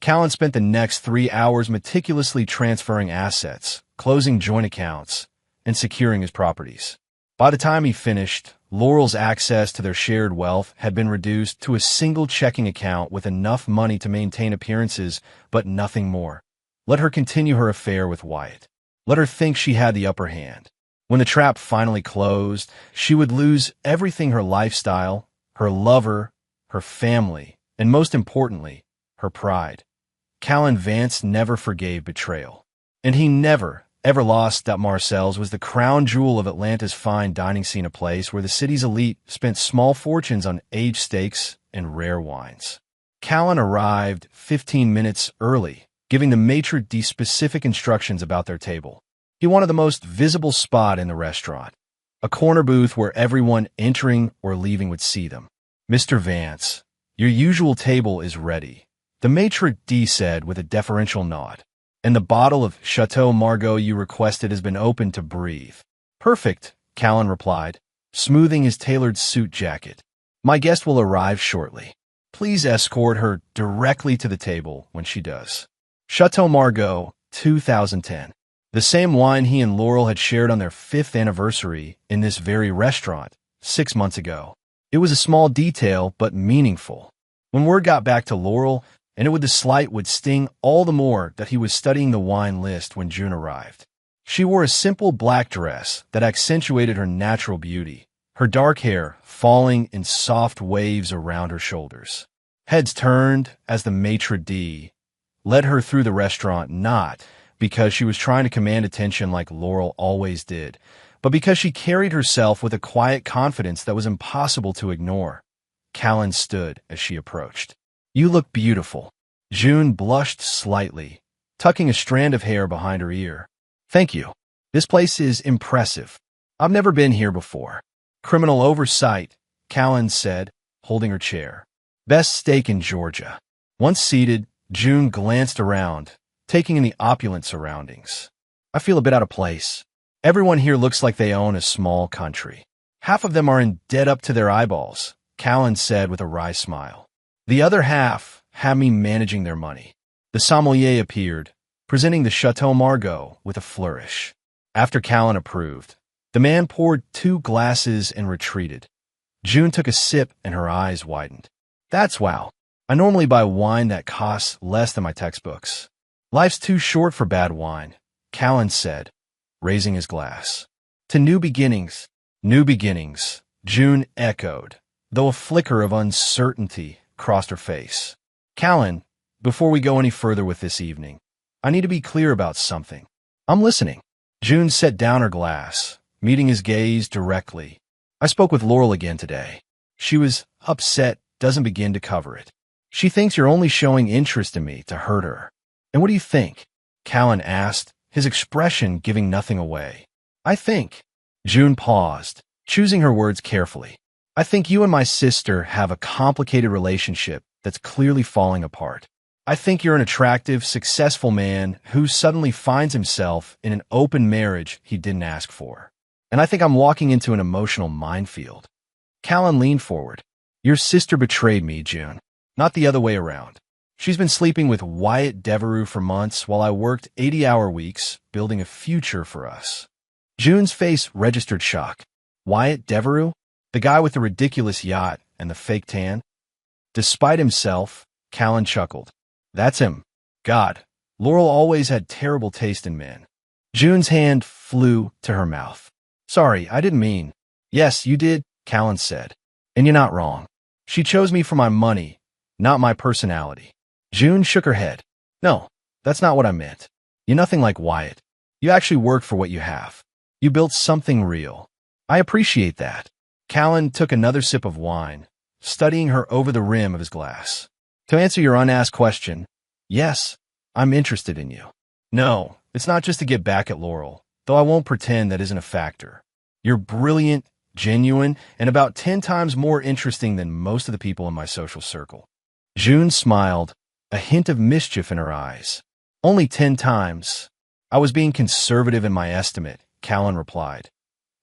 Callan spent the next 3 hours meticulously transferring assets, closing joint accounts, and securing his properties. By the time he finished, Laurel's access to their shared wealth had been reduced to a single checking account with enough money to maintain appearances, but nothing more. Let her continue her affair with Wyatt. Let her think she had the upper hand. When the trap finally closed, she would lose everything: her lifestyle, her lover, her family, and most importantly, her pride. Callan Vance never forgave betrayal. And he never, ever lost that Marcel's was the crown jewel of Atlanta's fine dining scene, a place where the city's elite spent small fortunes on aged steaks and rare wines. Callan arrived 15 minutes early, giving the maitre d' specific instructions about their table. He wanted the most visible spot in the restaurant, a corner booth where everyone entering or leaving would see them. "Mr. Vance, your usual table is ready," the maitre d' said with a deferential nod. "And the bottle of Chateau Margaux you requested has been opened to breathe." "Perfect," Callan replied, smoothing his tailored suit jacket. "My guest will arrive shortly. Please escort her directly to the table when she does." Chateau Margaux, 2010. The same wine he and Laurel had shared on their 5th anniversary in this very restaurant 6 months ago. It was a small detail, but meaningful. When word got back to Laurel, and the slight would sting all the more that he was studying the wine list when June arrived. She wore a simple black dress that accentuated her natural beauty, her dark hair falling in soft waves around her shoulders. Heads turned as the maitre d' led her through the restaurant, not because she was trying to command attention like Laurel always did, but because she carried herself with a quiet confidence that was impossible to ignore. Callan stood as she approached. "You look beautiful." June blushed slightly, tucking a strand of hair behind her ear. "Thank you. This place is impressive. I've never been here before." "Criminal oversight," Callan said, holding her chair. "Best steak in Georgia." Once seated, June glanced around, taking in the opulent surroundings. "I feel a bit out of place. Everyone here looks like they own a small country. Half of them are in debt up to their eyeballs," Callan said with a wry smile. "The other half have me managing their money." The sommelier appeared, presenting the Chateau Margaux with a flourish. After Callan approved, the man poured 2 glasses and retreated. June took a sip and her eyes widened. "That's wow. I normally buy wine that costs less than my textbooks." "Life's too short for bad wine," Callan said, raising his glass. "To new beginnings." "New beginnings," June echoed, though a flicker of uncertainty crossed her face. "Callan, before we go any further with this evening, I need to be clear about something." "I'm listening." June set down her glass, meeting his gaze directly. "I spoke with Laurel again today. She was upset, doesn't begin to cover it. She thinks you're only showing interest in me to hurt her." "And what do you think?" Callan asked, his expression giving nothing away. "I think." June paused, choosing her words carefully. "I think you and my sister have a complicated relationship that's clearly falling apart. I think you're an attractive, successful man who suddenly finds himself in an open marriage he didn't ask for. And I think I'm walking into an emotional minefield." Callan leaned forward. "Your sister betrayed me, June, not the other way around. She's been sleeping with Wyatt Devereux for months while I worked 80-hour weeks building a future for us." June's face registered shock. "Wyatt Devereux? The guy with the ridiculous yacht and the fake tan?" Despite himself, Callan chuckled. "That's him. God, Laurel always had terrible taste in men." June's hand flew to her mouth. "Sorry, I didn't mean." "Yes, you did," Callan said. "And you're not wrong. She chose me for my money, not my personality." June shook her head. "No, that's not what I meant. You're nothing like Wyatt. You actually work for what you have. You built something real. I appreciate that." Callan took another sip of wine, studying her over the rim of his glass. "To answer your unasked question, yes, I'm interested in you. No, it's not just to get back at Laurel, though I won't pretend that isn't a factor. You're brilliant, genuine, and about 10 times more interesting than most of the people in my social circle." June smiled, a hint of mischief in her eyes. "Only 10 times. I was being conservative in my estimate," Callan replied.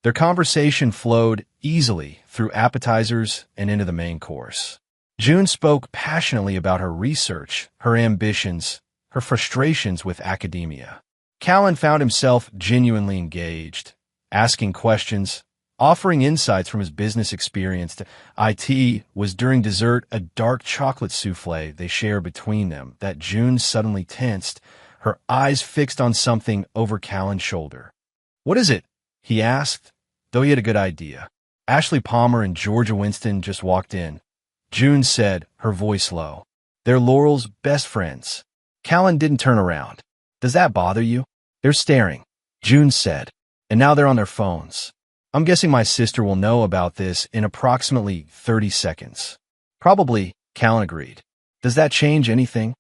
Their conversation flowed easily through appetizers and into the main course. June spoke passionately about her research, her ambitions, her frustrations with academia. Callan found himself genuinely engaged, asking questions, offering insights from his business experience to IT. Was during dessert a dark chocolate souffle they shared between them that June suddenly tensed, her eyes fixed on something over Callan's shoulder. "What is it?" he asked, though he had a good idea. "Ashley Palmer and Georgia Winston just walked in," June said, her voice low. "They're Laurel's best friends." Callan didn't turn around. Does that bother you? They're staring, June said. And now they're on their phones. I'm guessing my sister will know about this in approximately 30 seconds. Probably, Callan agreed. Does that change anything?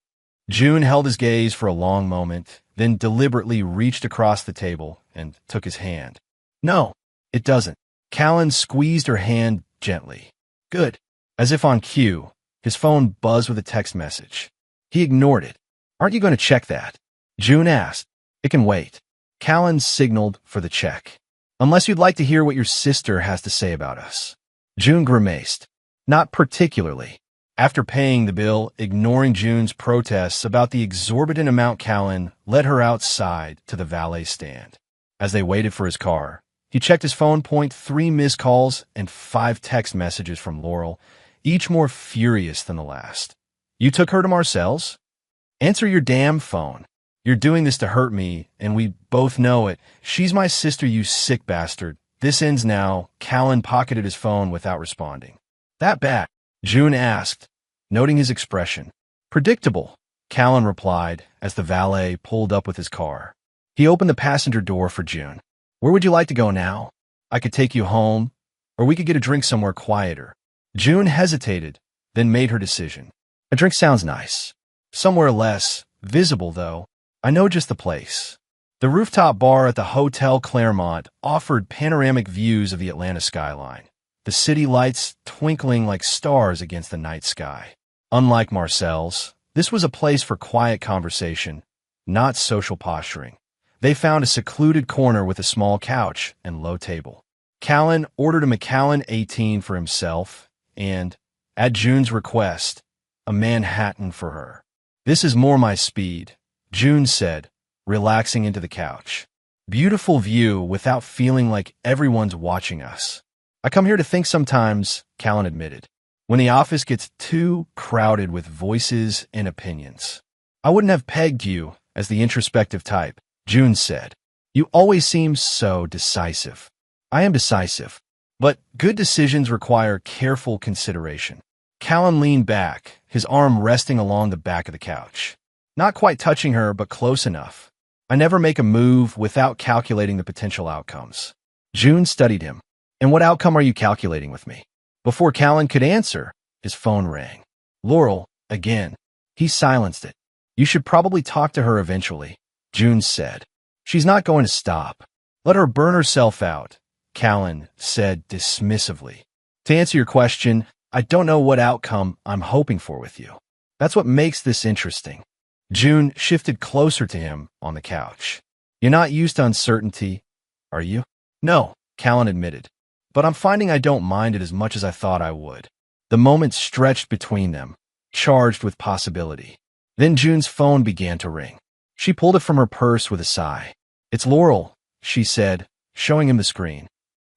June held his gaze for a long moment, then deliberately reached across the table and took his hand. No, it doesn't. Callan squeezed her hand gently. Good. As if on cue, his phone buzzed with a text message. He ignored it. Aren't you going to check that? June asked. It can wait. Callan signaled for the check. Unless you'd like to hear what your sister has to say about us. June grimaced. Not particularly. After paying the bill, ignoring June's protests about the exorbitant amount, Callan led her outside to the valet stand. As they waited for his car, he checked his phone. 3 missed calls and 5 text messages from Laurel, each more furious than the last. You took her to Marcel's? Answer your damn phone. You're doing this to hurt me, and we both know it. She's my sister, you sick bastard. This ends now. Callan pocketed his phone without responding. That bad? June asked, noting his expression. Predictable, Callan replied as the valet pulled up with his car. He opened the passenger door for June. Where would you like to go now? I could take you home, or we could get a drink somewhere quieter. June hesitated, then made her decision. A drink sounds nice. Somewhere less visible, though. I know just the place. The rooftop bar at the Hotel Claremont offered panoramic views of the Atlanta skyline, the city lights twinkling like stars against the night sky. Unlike Marcel's, this was a place for quiet conversation, not social posturing. They found a secluded corner with a small couch and low table. Callan ordered a Macallan 18 for himself and, at June's request, a Manhattan for her. This is more my speed, June said, relaxing into the couch. Beautiful view without feeling like everyone's watching us. I come here to think sometimes, Callan admitted, when the office gets too crowded with voices and opinions. I wouldn't have pegged you as the introspective type, June said. You always seem so decisive. I am decisive, but good decisions require careful consideration. Callan leaned back, his arm resting along the back of the couch. Not quite touching her, but close enough. I never make a move without calculating the potential outcomes. June studied him. And what outcome are you calculating with me? Before Callan could answer, his phone rang. Laurel, again. He silenced it. You should probably talk to her eventually, June said. She's not going to stop. Let her burn herself out, Callan said dismissively. To answer your question, I don't know what outcome I'm hoping for with you. That's what makes this interesting. June shifted closer to him on the couch. You're not used to uncertainty, are you? No, Callan admitted. But I'm finding I don't mind it as much as I thought I would. The moment stretched between them, charged with possibility. Then June's phone began to ring. She pulled it from her purse with a sigh. It's Laurel, she said, showing him the screen.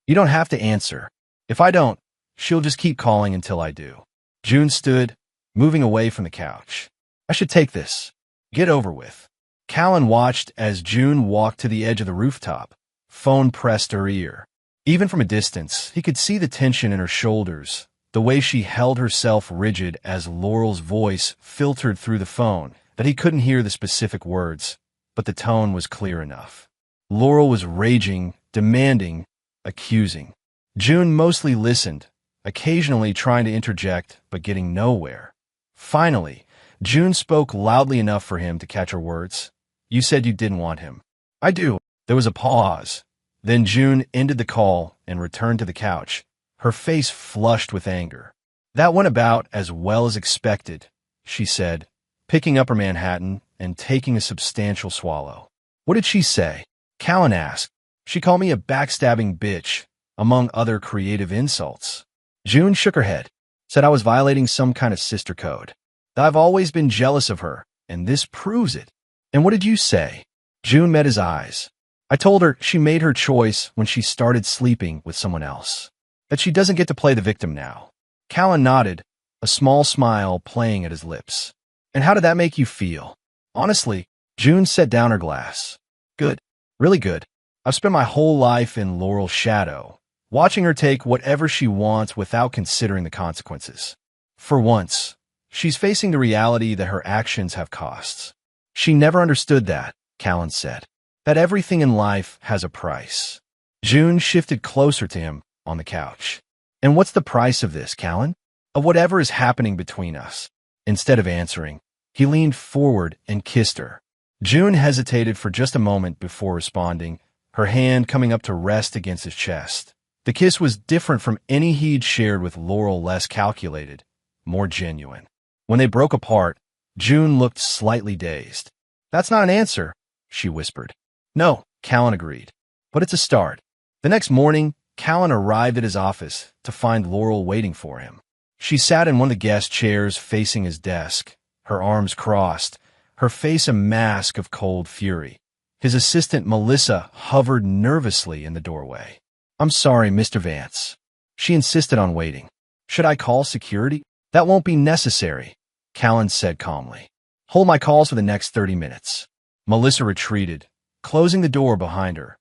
You don't have to answer. If I don't, she'll just keep calling until I do. June stood, moving away from the couch. I should take this. Get over with. Callan watched as June walked to the edge of the rooftop, phone pressed to her ear. Even from a distance, he could see the tension in her shoulders, the way she held herself rigid as Laurel's voice filtered through the phone, that he couldn't hear the specific words, but the tone was clear enough. Laurel was raging, demanding, accusing. June mostly listened, occasionally trying to interject, but getting nowhere. Finally, June spoke loudly enough for him to catch her words. You said you didn't want him. I do. There was a pause. Then June ended the call and returned to the couch, her face flushed with anger. That went about as well as expected, she said, picking up her Manhattan and taking a substantial swallow. What did she say? Callan asked. She called me a backstabbing bitch, among other creative insults. June shook her head, said I was violating some kind of sister code. That I've always been jealous of her, and this proves it. And what did you say? June met his eyes. I told her she made her choice when she started sleeping with someone else. That she doesn't get to play the victim now. Callan nodded, a small smile playing at his lips. And how did that make you feel? Honestly, June set down her glass. Good. Really good. I've spent my whole life in Laurel's shadow, watching her take whatever she wants without considering the consequences. For once, she's facing the reality that her actions have costs. She never understood that, Callan said. That everything in life has a price. June shifted closer to him on the couch. And what's the price of this, Callan? Of whatever is happening between us. Instead of answering, he leaned forward and kissed her. June hesitated for just a moment before responding, her hand coming up to rest against his chest. The kiss was different from any he'd shared with Laurel, less calculated, more genuine. When they broke apart, June looked slightly dazed. That's not an answer, she whispered. No, Callan agreed. But it's a start. The next morning, Callan arrived at his office to find Laurel waiting for him. She sat in one of the guest chairs facing his desk, her arms crossed, her face a mask of cold fury. His assistant, Melissa, hovered nervously in the doorway. I'm sorry, Mr. Vance. She insisted on waiting. Should I call security? That won't be necessary, Callan said calmly. Hold my calls for the next 30 minutes. Melissa retreated, closing the door behind her.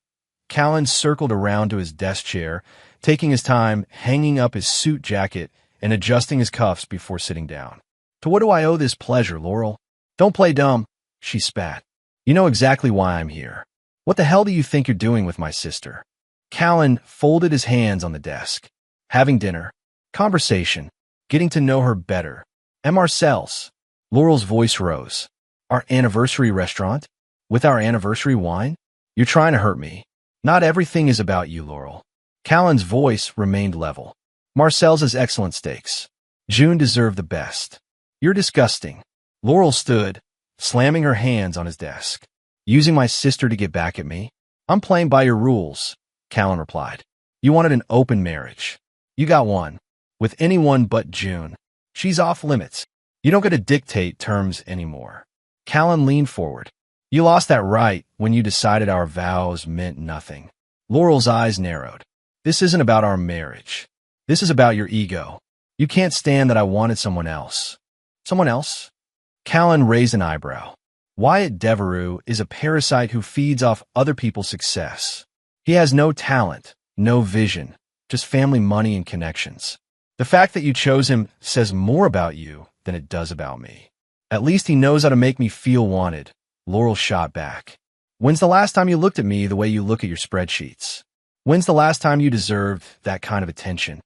Callan circled around to his desk chair, taking his time, hanging up his suit jacket and adjusting his cuffs before sitting down. To what do I owe this pleasure, Laurel? Don't play dumb, she spat. You know exactly why I'm here. What the hell do you think you're doing with my sister? Callan folded his hands on the desk. Having dinner. Conversation. Getting to know her better. And Marcel's. Laurel's voice rose. Our anniversary restaurant? With our anniversary wine? You're trying to hurt me. Not everything is about you, Laurel. Callan's voice remained level. Marcel's is excellent steaks. June deserved the best. You're disgusting. Laurel stood, slamming her hands on his desk. Using my sister to get back at me? I'm playing by your rules, Callan replied. You wanted an open marriage. You got one. With anyone but June. She's off limits. You don't get to dictate terms anymore. Callan leaned forward. You lost that right when you decided our vows meant nothing. Laurel's eyes narrowed. This isn't about our marriage. This is about your ego. You can't stand that I wanted someone else. Someone else? Callan raised an eyebrow. Wyatt Devereux is a parasite who feeds off other people's success. He has no talent, no vision, just family money and connections. The fact that you chose him says more about you than it does about me. At least he knows how to make me feel wanted, Laurel shot back. When's the last time you looked at me the way you look at your spreadsheets? When's the last time you deserved that kind of attention?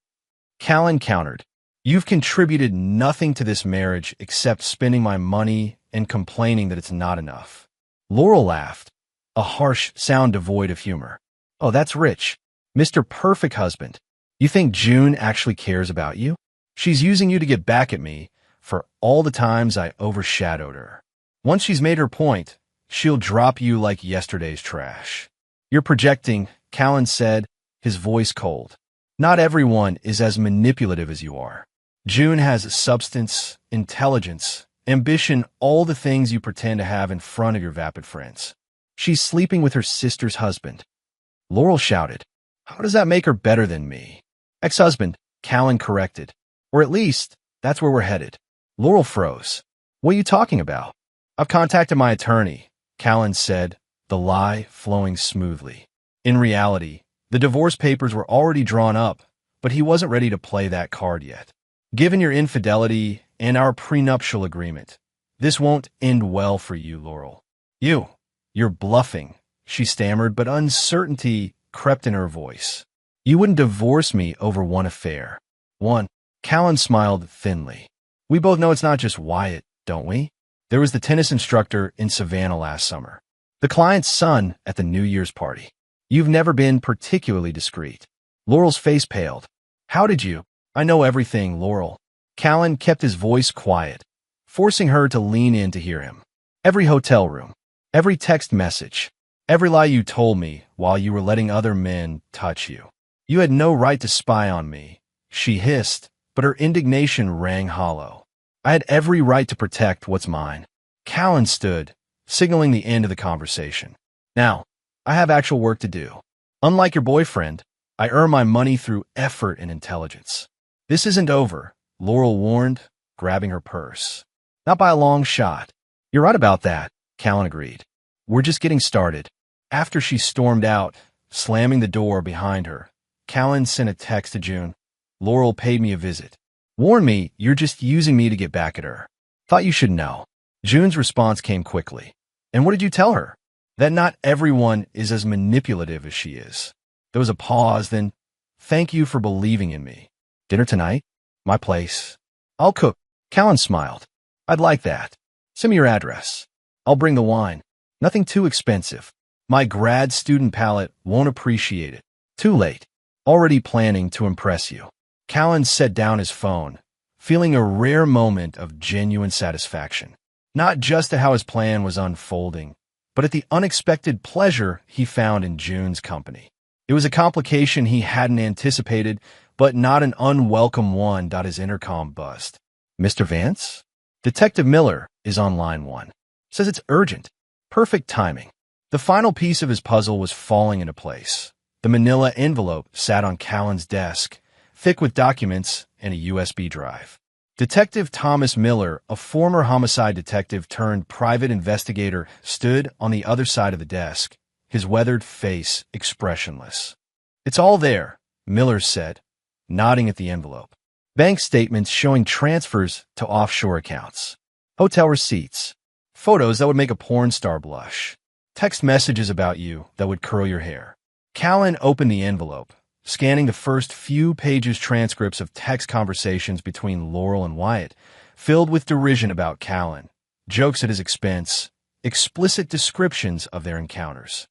Callan countered. You've contributed nothing to this marriage except spending my money and complaining that it's not enough. Laurel laughed, a harsh sound devoid of humor. Oh, that's rich. Mr. Perfect Husband. You think June actually cares about you? She's using you to get back at me for all the times I overshadowed her. Once she's made her point, she'll drop you like yesterday's trash. You're projecting, Callan said, his voice cold. Not everyone is as manipulative as you are. June has substance, intelligence, ambition, all the things you pretend to have in front of your vapid friends. She's sleeping with her sister's husband. Laurel shouted. How does that make her better than me? Ex-husband, Callan corrected. Or at least, that's where we're headed. Laurel froze. What are you talking about? I've contacted my attorney, Callan said, the lie flowing smoothly. In reality, the divorce papers were already drawn up, but he wasn't ready to play that card yet. Given your infidelity and our prenuptial agreement, this won't end well for you, Laurel. You're bluffing, she stammered, but uncertainty crept in her voice. You wouldn't divorce me over one affair. One. Callan smiled thinly. We both know it's not just Wyatt, don't we? There was the tennis instructor in Savannah last summer. The client's son at the New Year's party. You've never been particularly discreet. Laurel's face paled. How did you? I know everything, Laurel. Callan kept his voice quiet, forcing her to lean in to hear him. Every hotel room, every text message, every lie you told me while you were letting other men touch you. You had no right to spy on me, she hissed, but her indignation rang hollow. I had every right to protect what's mine. Callan stood, signaling the end of the conversation. Now, I have actual work to do. Unlike your boyfriend, I earn my money through effort and intelligence. This isn't over, Laurel warned, grabbing her purse. Not by a long shot. You're right about that, Callan agreed. We're just getting started. After she stormed out, slamming the door behind her, Callan sent a text to June. Laurel paid me a visit. Warn me you're just using me to get back at her. Thought you should know. June's response came quickly. And what did you tell her? That not everyone is as manipulative as she is. There was a pause, then, thank you for believing in me. Dinner tonight? My place. I'll cook. Callan smiled. I'd like that. Send me your address. I'll bring the wine. Nothing too expensive. My grad student palate won't appreciate it. Too late. Already planning to impress you. Callan set down his phone, feeling a rare moment of genuine satisfaction. Not just at how his plan was unfolding, but at the unexpected pleasure he found in June's company. It was a complication he hadn't anticipated, but not an unwelcome one. His intercom buzzed. Mr. Vance? Detective Miller is on line 1. Says it's urgent. Perfect timing. The final piece of his puzzle was falling into place. The manila envelope sat on Callan's desk, thick with documents and a USB drive. Detective Thomas Miller, a former homicide detective turned private investigator, stood on the other side of the desk, his weathered face expressionless. It's all there, Miller said, nodding at the envelope. Bank statements showing transfers to offshore accounts. Hotel receipts. Photos that would make a porn star blush. Text messages about you that would curl your hair. Callan opened the envelope, scanning the first few pages transcripts of text conversations between Laurel and Wyatt, filled with derision about Callan, jokes at his expense, explicit descriptions of their encounters.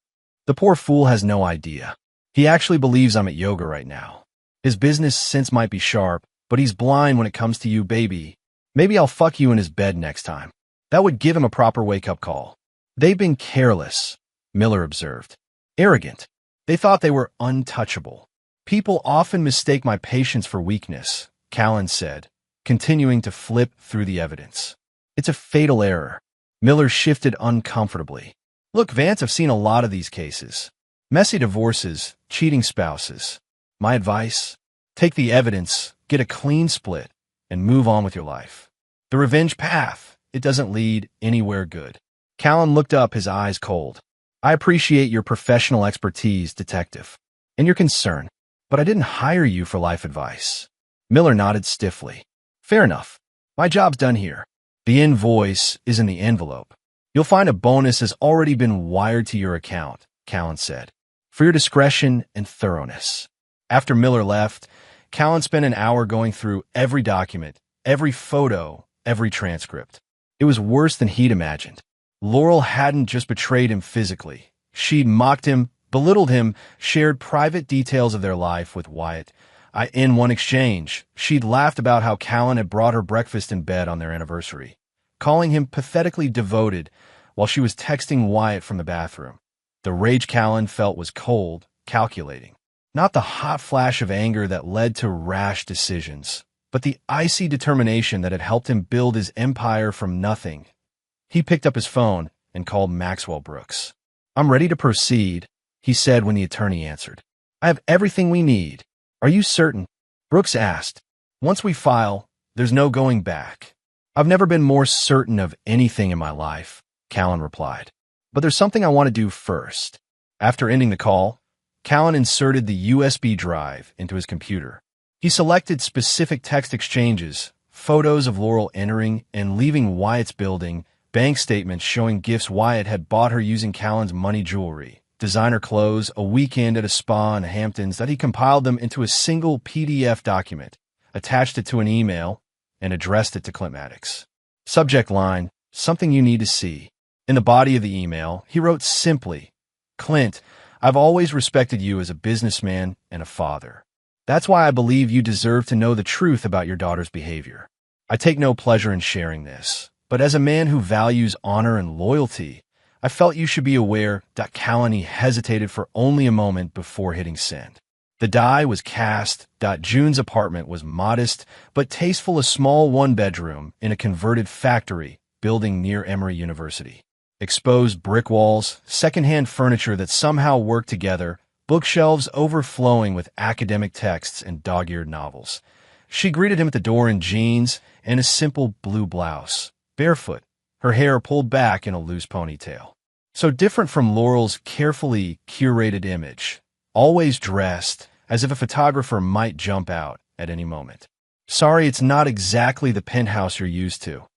The poor fool has no idea. He actually believes I'm at yoga right now. His business sense might be sharp, but he's blind when it comes to you, baby. Maybe I'll fuck you in his bed next time. That would give him a proper wake-up call. They've been careless, Miller observed. Arrogant. They thought they were untouchable. People often mistake my patience for weakness, Callan said, continuing to flip through the evidence. It's a fatal error. Miller shifted uncomfortably. Look, Vance, I've seen a lot of these cases. Messy divorces, cheating spouses. My advice? Take the evidence, get a clean split, and move on with your life. The revenge path, it doesn't lead anywhere good. Callan looked up, his eyes cold. I appreciate your professional expertise, detective, and your concern, but I didn't hire you for life advice. Miller nodded stiffly. Fair enough. My job's done here. The invoice is in the envelope. You'll find a bonus has already been wired to your account, Callan said, for your discretion and thoroughness. After Miller left, Callan spent an hour going through every document, every photo, every transcript. It was worse than he'd imagined. Laurel hadn't just betrayed him physically. She'd mocked him, belittled him, shared private details of their life with Wyatt. In one exchange, she'd laughed about how Callan had brought her breakfast in bed on their anniversary, calling him pathetically devoted while she was texting Wyatt from the bathroom. The rage Callan felt was cold, calculating. Not the hot flash of anger that led to rash decisions, but the icy determination that had helped him build his empire from nothing. He picked up his phone and called Maxwell Brooks. I'm ready to proceed, he said when the attorney answered. I have everything we need. Are you certain? Brooks asked. Once we file, there's no going back. I've never been more certain of anything in my life, Callan replied. But there's something I want to do first. After ending the call, Callan inserted the USB drive into his computer. He selected specific text exchanges, photos of Laurel entering and leaving Wyatt's building, bank statements showing gifts Wyatt had bought her using Callan's money jewelry, designer clothes, a weekend at a spa in the Hamptons, that he compiled them into a single PDF document, attached it to an email, and addressed it to Clint Maddox. Subject line, something you need to see. In the body of the email, he wrote simply, Clint, I've always respected you as a businessman and a father. That's why I believe you deserve to know the truth about your daughter's behavior. I take no pleasure in sharing this, but as a man who values honor and loyalty, I felt you should be aware that Callan hesitated for only a moment before hitting send. The die was cast. June's apartment was modest but tasteful, a small one-bedroom in a converted factory building near Emory University. Exposed brick walls, secondhand furniture that somehow worked together, bookshelves overflowing with academic texts and dog-eared novels. She greeted him at the door in jeans and a simple blue blouse, barefoot, her hair pulled back in a loose ponytail. So different from Laurel's carefully curated image, always dressed as if a photographer might jump out at any moment. Sorry, it's not exactly the penthouse you're used to,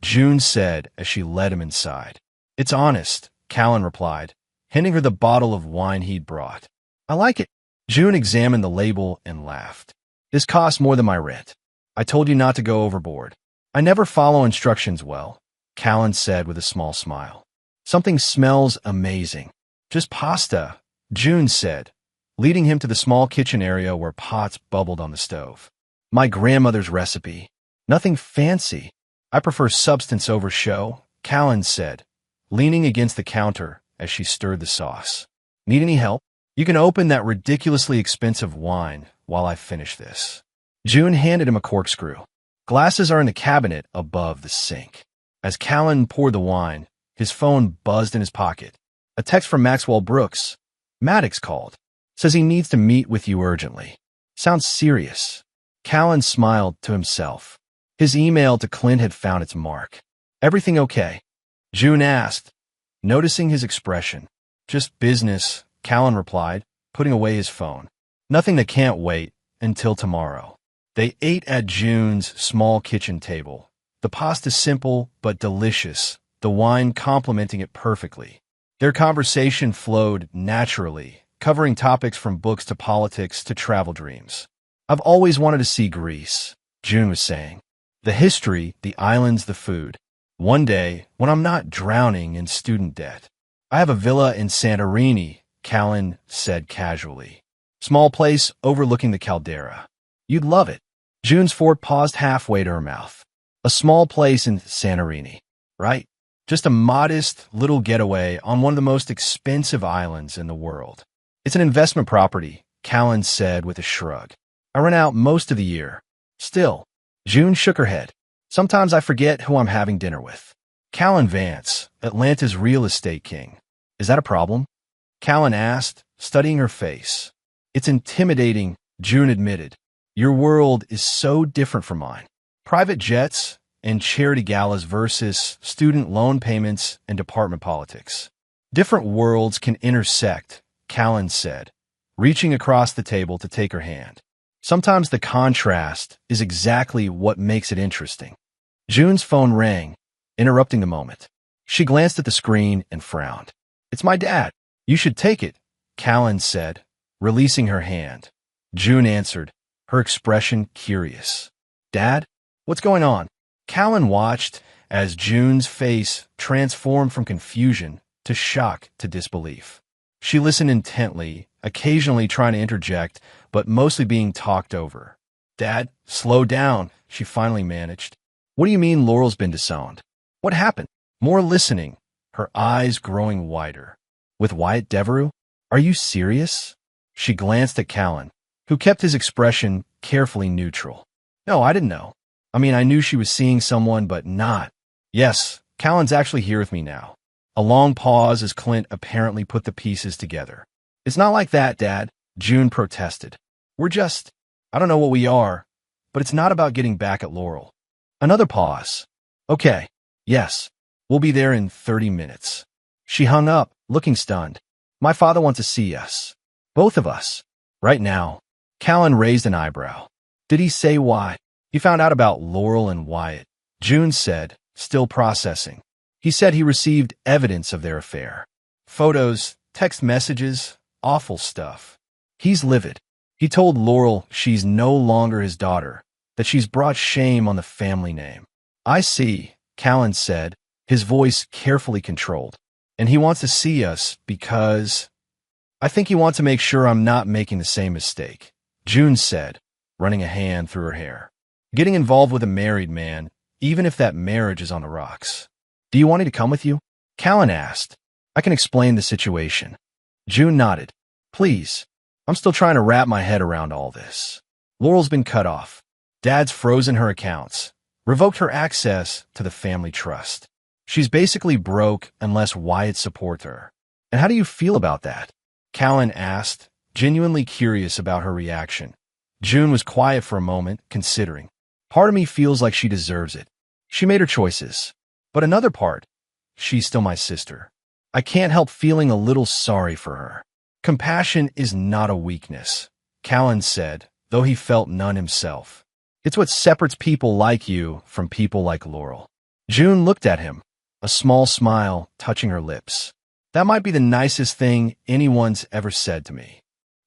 June said as she led him inside. It's honest, Callan replied, handing her the bottle of wine he'd brought. I like it. June examined the label and laughed. This costs more than my rent. I told you not to go overboard. I never follow instructions well, Callan said with a small smile. Something smells amazing. Just pasta, June said, leading him to the small kitchen area where pots bubbled on the stove. My grandmother's recipe. Nothing fancy. I prefer substance over show, Callan said, leaning against the counter as she stirred the sauce. Need any help? You can open that ridiculously expensive wine while I finish this. June handed him a corkscrew. Glasses are in the cabinet above the sink. As Callan poured the wine, his phone buzzed in his pocket. A text from Maxwell Brooks. Maddox called. Says he needs to meet with you urgently. Sounds serious. Callan smiled to himself. His email to Clint had found its mark. Everything okay? June asked, noticing his expression. Just business, Callan replied, putting away his phone. Nothing that can't wait until tomorrow. They ate at June's small kitchen table. The pasta simple but delicious, the wine complementing it perfectly. Their conversation flowed naturally, covering topics from books to politics to travel dreams. I've always wanted to see Greece, June was saying. The history, the islands, the food. One day, when I'm not drowning in student debt. I have a villa in Santorini, Callan said casually. Small place overlooking the caldera. You'd love it. June's fork paused halfway to her mouth. A small place in Santorini, right? Just a modest little getaway on one of the most expensive islands in the world. It's an investment property, Callan said with a shrug. I rent out most of the year. Still, June shook her head. Sometimes I forget who I'm having dinner with. Callan Vance, Atlanta's real estate king. Is that a problem? Callan asked, studying her face. It's intimidating, June admitted. Your world is so different from mine. Private jets and charity galas versus student loan payments and department politics. Different worlds can intersect, Callan said, reaching across the table to take her hand. Sometimes the contrast is exactly what makes it interesting. June's phone rang, interrupting the moment. She glanced at the screen and frowned. It's my dad. You should take it, Callan said, releasing her hand. June answered, her expression curious. Dad? What's going on? Callan watched as June's face transformed from confusion to shock to disbelief. She listened intently, occasionally trying to interject, but mostly being talked over. Dad, slow down, she finally managed. What do you mean Laurel's been disowned? What happened? More listening, her eyes growing wider. With Wyatt Devereux? Are you serious? She glanced at Callan, who kept his expression carefully neutral. No, I didn't know. I mean, I knew she was seeing someone, but not. Yes, Callan's actually here with me now. A long pause as Clint apparently put the pieces together. It's not like that, Dad, June protested. We're just, I don't know what we are, but it's not about getting back at Laurel. Another pause. Okay, yes, we'll be there in 30 minutes. She hung up, looking stunned. My father wants to see us. Both of us. Right now. Callan raised an eyebrow. Did he say why? He found out about Laurel and Wyatt, June said, still processing. He said he received evidence of their affair. Photos, text messages, awful stuff. He's livid. He told Laurel she's no longer his daughter, that she's brought shame on the family name. I see, Callan said, his voice carefully controlled. And he wants to see us because I think he wants to make sure I'm not making the same mistake, June said, running a hand through her hair. Getting involved with a married man, even if that marriage is on the rocks. Do you want me to come with you? Callan asked. I can explain the situation. June nodded. Please. I'm still trying to wrap my head around all this. Laurel's been cut off. Dad's frozen her accounts, revoked her access to the family trust. She's basically broke unless Wyatt supports her. And how do you feel about that? Callan asked, genuinely curious about her reaction. June was quiet for a moment, considering. Part of me feels like she deserves it. She made her choices. But another part, she's still my sister. I can't help feeling a little sorry for her. Compassion is not a weakness, Callan said, though he felt none himself. It's what separates people like you from people like Laurel. June looked at him, a small smile touching her lips. That might be the nicest thing anyone's ever said to me.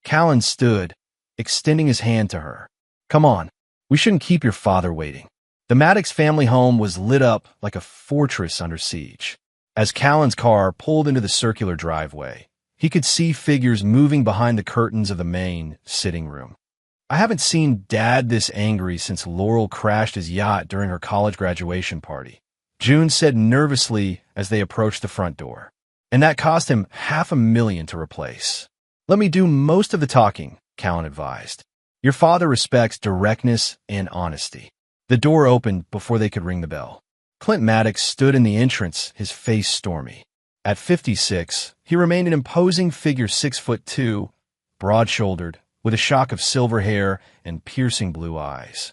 Callan stood, extending his hand to her. Come on, we shouldn't keep your father waiting. The Maddox family home was lit up like a fortress under siege. As Callan's car pulled into the circular driveway, he could see figures moving behind the curtains of the main sitting room. I haven't seen Dad this angry since Laurel crashed his yacht during her college graduation party, June said nervously as they approached the front door. And that cost him $500,000 to replace. Let me do most of the talking, Callan advised. Your father respects directness and honesty. The door opened before they could ring the bell. Clint Maddox stood in the entrance, his face stormy. At 56, he remained an imposing figure 6'2", broad-shouldered, with a shock of silver hair and piercing blue eyes.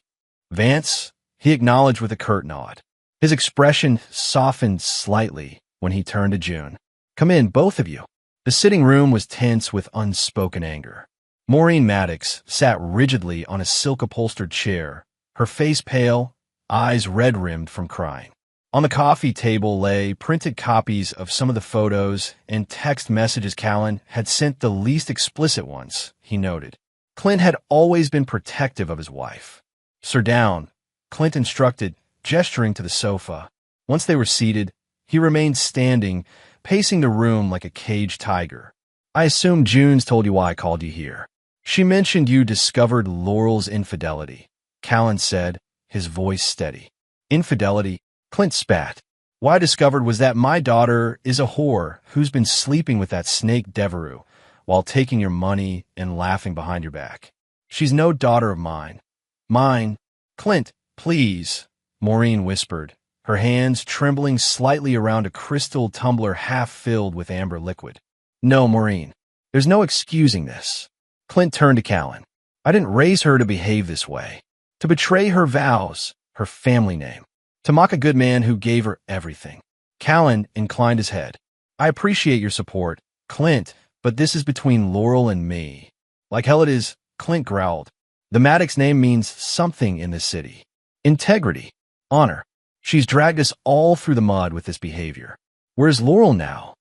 Vance, he acknowledged with a curt nod. His expression softened slightly when he turned to June. Come in, both of you. The sitting room was tense with unspoken anger. Maureen Maddox sat rigidly on a silk-upholstered chair, her face pale, eyes red-rimmed from crying. On the coffee table lay printed copies of some of the photos and text messages Callan had sent, the least explicit ones, he noted. Clint had always been protective of his wife. Sit down, Clint instructed, gesturing to the sofa. Once they were seated, he remained standing, pacing the room like a caged tiger. I assume June's told you why I called you here. She mentioned you discovered Laurel's infidelity, Callan said, his voice steady. Infidelity? Clint spat. What I discovered was that my daughter is a whore who's been sleeping with that snake Devereux while taking your money and laughing behind your back. She's no daughter of mine. Mine. Clint, please, Maureen whispered, her hands trembling slightly around a crystal tumbler half filled with amber liquid. No, Maureen. There's no excusing this. Clint turned to Callan. I didn't raise her to behave this way, to betray her vows, her family name, to mock a good man who gave her everything. Callan inclined his head. I appreciate your support, Clint, but this is between Laurel and me. Like hell it is, Clint growled. The Maddox name means something in this city. Integrity. Honor. She's dragged us all through the mud with this behavior. Where's Laurel now?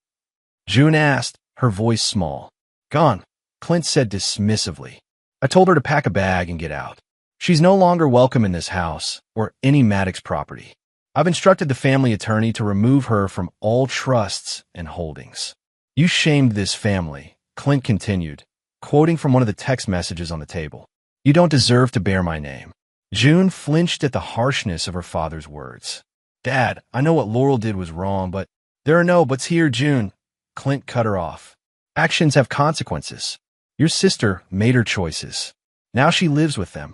June asked, her voice small. Gone, Clint said dismissively. I told her to pack a bag and get out. She's no longer welcome in this house or any Maddox property. I've instructed the family attorney to remove her from all trusts and holdings. You shamed this family, Clint continued, quoting from one of the text messages on the table. You don't deserve to bear my name. June flinched at the harshness of her father's words. Dad, I know what Laurel did was wrong, but there are no buts here, June. Clint cut her off. Actions have consequences. Your sister made her choices. Now she lives with them.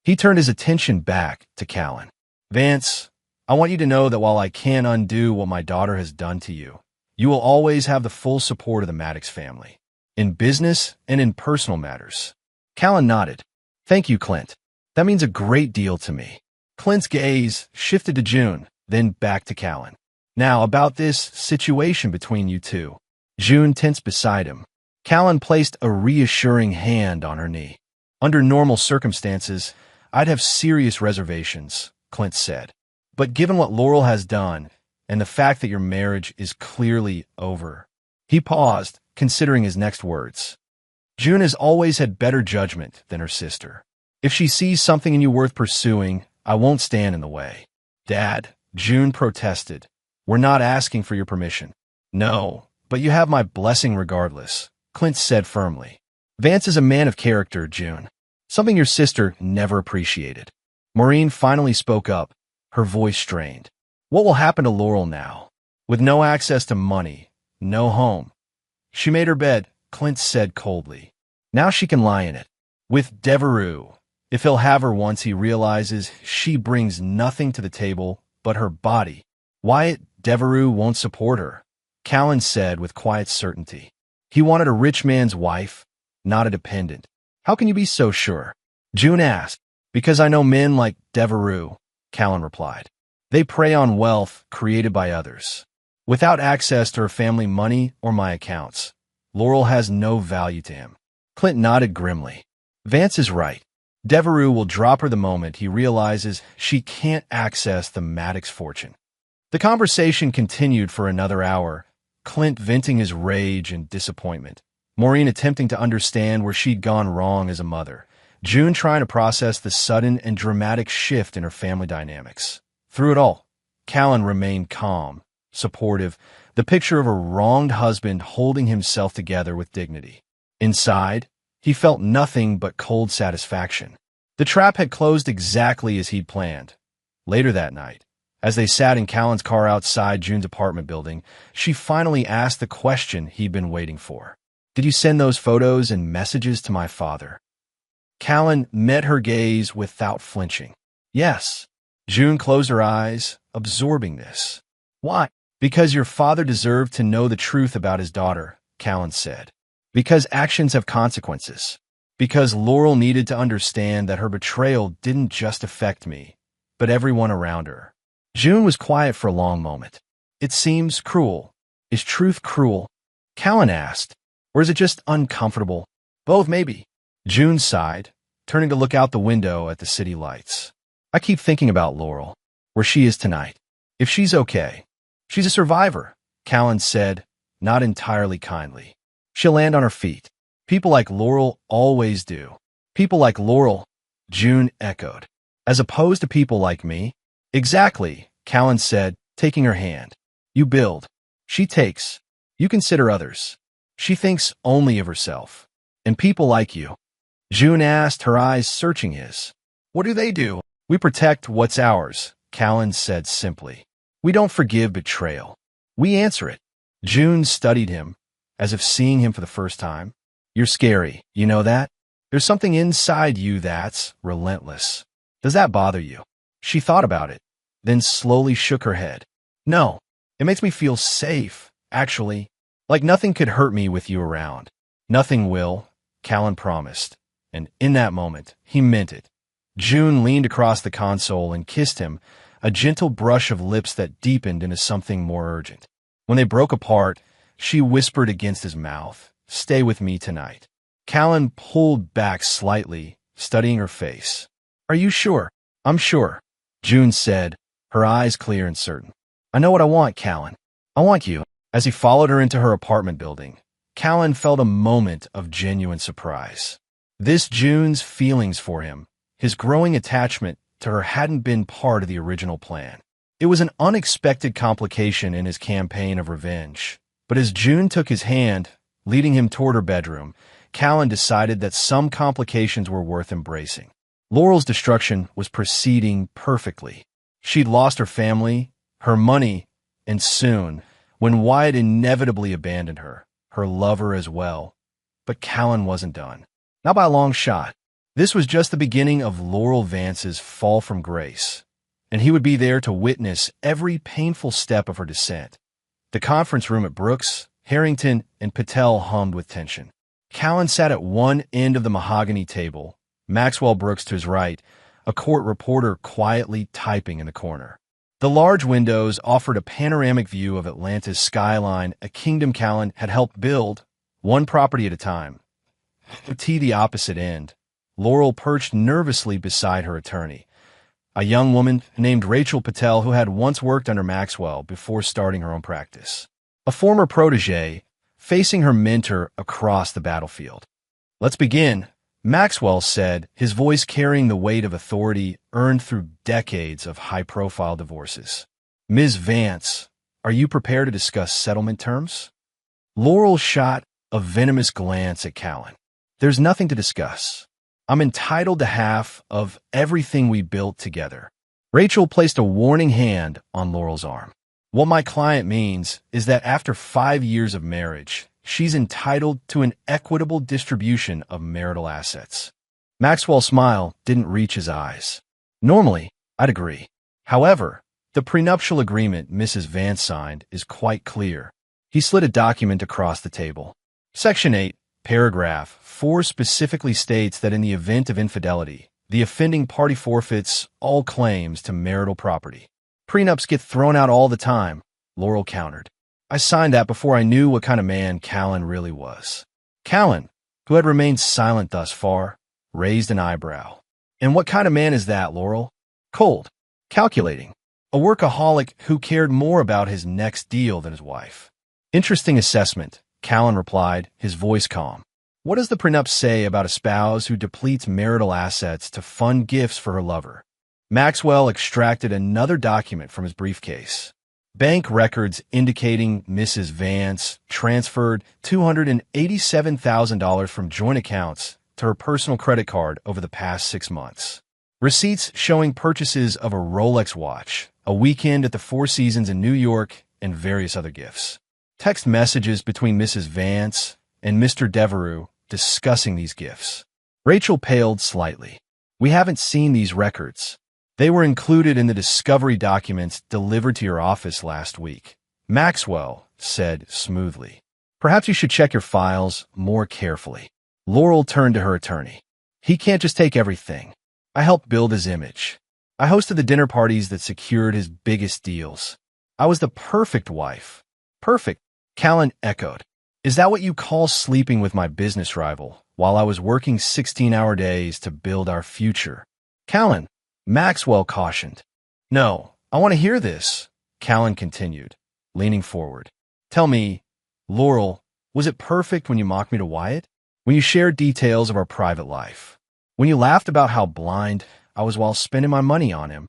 He turned his attention back to Callan. Vance, I want you to know that while I can't undo what my daughter has done to you, you will always have the full support of the Maddox family, in business and in personal matters. Callan nodded. Thank you, Clint. That means a great deal to me. Clint's gaze shifted to June, then back to Callan. Now, about this situation between you two. June tensed beside him. Callan placed a reassuring hand on her knee. Under normal circumstances, I'd have serious reservations, Clint said. But given what Laurel has done, and the fact that your marriage is clearly over. He paused, considering his next words. June has always had better judgment than her sister. If she sees something in you worth pursuing, I won't stand in the way. Dad, June protested. We're not asking for your permission. No, but you have my blessing regardless, Clint said firmly. Vance is a man of character, June. Something your sister never appreciated. Maureen finally spoke up, her voice strained. What will happen to Laurel now? With no access to money, no home. She made her bed, Clint said coldly. Now she can lie in it. With Devereux, if he'll have her once he realizes she brings nothing to the table but her body. Wyatt Devereux won't support her, Callan said with quiet certainty. He wanted a rich man's wife, not a dependent. How can you be so sure? June asked. Because I know men like Devereux, Callan replied. They prey on wealth created by others. Without access to her family money or my accounts, Laurel has no value to him. Clint nodded grimly. Vance is right. Devereux will drop her the moment he realizes she can't access the Maddox fortune. The conversation continued for another hour, Clint venting his rage and disappointment, Maureen attempting to understand where she'd gone wrong as a mother, June trying to process the sudden and dramatic shift in her family dynamics. Through it all, Callan remained calm, supportive, the picture of a wronged husband holding himself together with dignity. Inside, he felt nothing but cold satisfaction. The trap had closed exactly as he'd planned. Later that night, as they sat in Callan's car outside June's apartment building, she finally asked the question he'd been waiting for. "Did you send those photos and messages to my father?" Callan met her gaze without flinching. "Yes." June closed her eyes, absorbing this. "Why?" "Because your father deserved to know the truth about his daughter," Callan said. "Because actions have consequences. Because Laurel needed to understand that her betrayal didn't just affect me, but everyone around her." June was quiet for a long moment. "It seems cruel. Is truth cruel?" Callan asked. "Or is it just uncomfortable?" "Both, maybe." June sighed, turning to look out the window at the city lights. "I keep thinking about Laurel, where she is tonight. If she's okay." "She's a survivor," Callan said, not entirely kindly. "She'll land on her feet. People like Laurel always do." "People like Laurel," June echoed. "As opposed to people like me?" "Exactly," Callan said, taking her hand. "You build. She takes. You consider others. She thinks only of herself. And people like you." June asked, her eyes searching his. "What do they do?" "We protect what's ours," Callan said simply. "We don't forgive betrayal. We answer it." June studied him, as if seeing him for the first time. "You're scary, you know that? There's something inside you that's relentless. Does that bother you?" She thought about it, then slowly shook her head. "No, it makes me feel safe, actually. Like nothing could hurt me with you around." "Nothing will," Callan promised, and in that moment, he meant it. June leaned across the console and kissed him, a gentle brush of lips that deepened into something more urgent. When they broke apart, she whispered against his mouth, "Stay with me tonight." Callan pulled back slightly, studying her face. "Are you sure?" "I'm sure," June said, her eyes clear and certain. "I know what I want, Callan. I want you." As he followed her into her apartment building, Callan felt a moment of genuine surprise. This June's feelings for him, his growing attachment to her, hadn't been part of the original plan. It was an unexpected complication in his campaign of revenge. But as June took his hand, leading him toward her bedroom, Callan decided that some complications were worth embracing. Laurel's destruction was proceeding perfectly. She'd lost her family, her money, and soon, when Wyatt inevitably abandoned her, her lover as well. But Callan wasn't done. Not by a long shot. This was just the beginning of Laurel Vance's fall from grace, and he would be there to witness every painful step of her descent. The conference room at Brooks, Harrington, and Patel hummed with tension. Callan sat at one end of the mahogany table, Maxwell Brooks to his right, a court reporter quietly typing in the corner. The large windows offered a panoramic view of Atlanta's skyline, a kingdom Callan had helped build, one property at a time. To the opposite end, Laurel perched nervously beside her attorney, a young woman named Rachel Patel who had once worked under Maxwell before starting her own practice. A former protege, facing her mentor across the battlefield. "Let's begin," Maxwell said, his voice carrying the weight of authority earned through decades of high-profile divorces. "Ms. Vance, are you prepared to discuss settlement terms?" Laurel shot a venomous glance at Callan. "There's nothing to discuss. I'm entitled to half of everything we built together." Rachel placed a warning hand on Laurel's arm. "What my client means is that after 5 years of marriage, she's entitled to an equitable distribution of marital assets." Maxwell's smile didn't reach his eyes. "Normally, I'd agree. However, the prenuptial agreement Mrs. Vance signed is quite clear." He slid a document across the table. Section 8, Paragraph 4 specifically states that in the event of infidelity, the offending party forfeits all claims to marital property. "Prenups get thrown out all the time," Laurel countered. "I signed that before I knew what kind of man Callan really was." Callan, who had remained silent thus far, raised an eyebrow. "And what kind of man is that, Laurel?" "Cold. Calculating. A workaholic who cared more about his next deal than his wife. Interesting assessment, Callan replied, his voice calm. What does the prenup say about a spouse who depletes marital assets to fund gifts for her lover? Maxwell extracted another document from his briefcase. Bank records indicating Mrs. Vance transferred $287,000 from joint accounts to her personal credit card over the past 6 months. Receipts showing purchases of a Rolex watch, a weekend at the Four Seasons in New York, and various other gifts. Text messages between Mrs. Vance and Mr. Devereux discussing these gifts. Rachel paled slightly. We haven't seen these records. They were included in the discovery documents delivered to your office last week, Maxwell said smoothly. Perhaps you should check your files more carefully. Laurel turned to her attorney. He can't just take everything. I helped build his image. I hosted the dinner parties that secured his biggest deals. I was the perfect wife. Perfect, Callan echoed. Is that what you call sleeping with my business rival while I was working 16-hour days to build our future? Callan, Maxwell cautioned. No, I want to hear this, Callan continued, leaning forward. Tell me, Laurel, was it perfect when you mocked me to Wyatt? When you shared details of our private life? When you laughed about how blind I was while spending my money on him?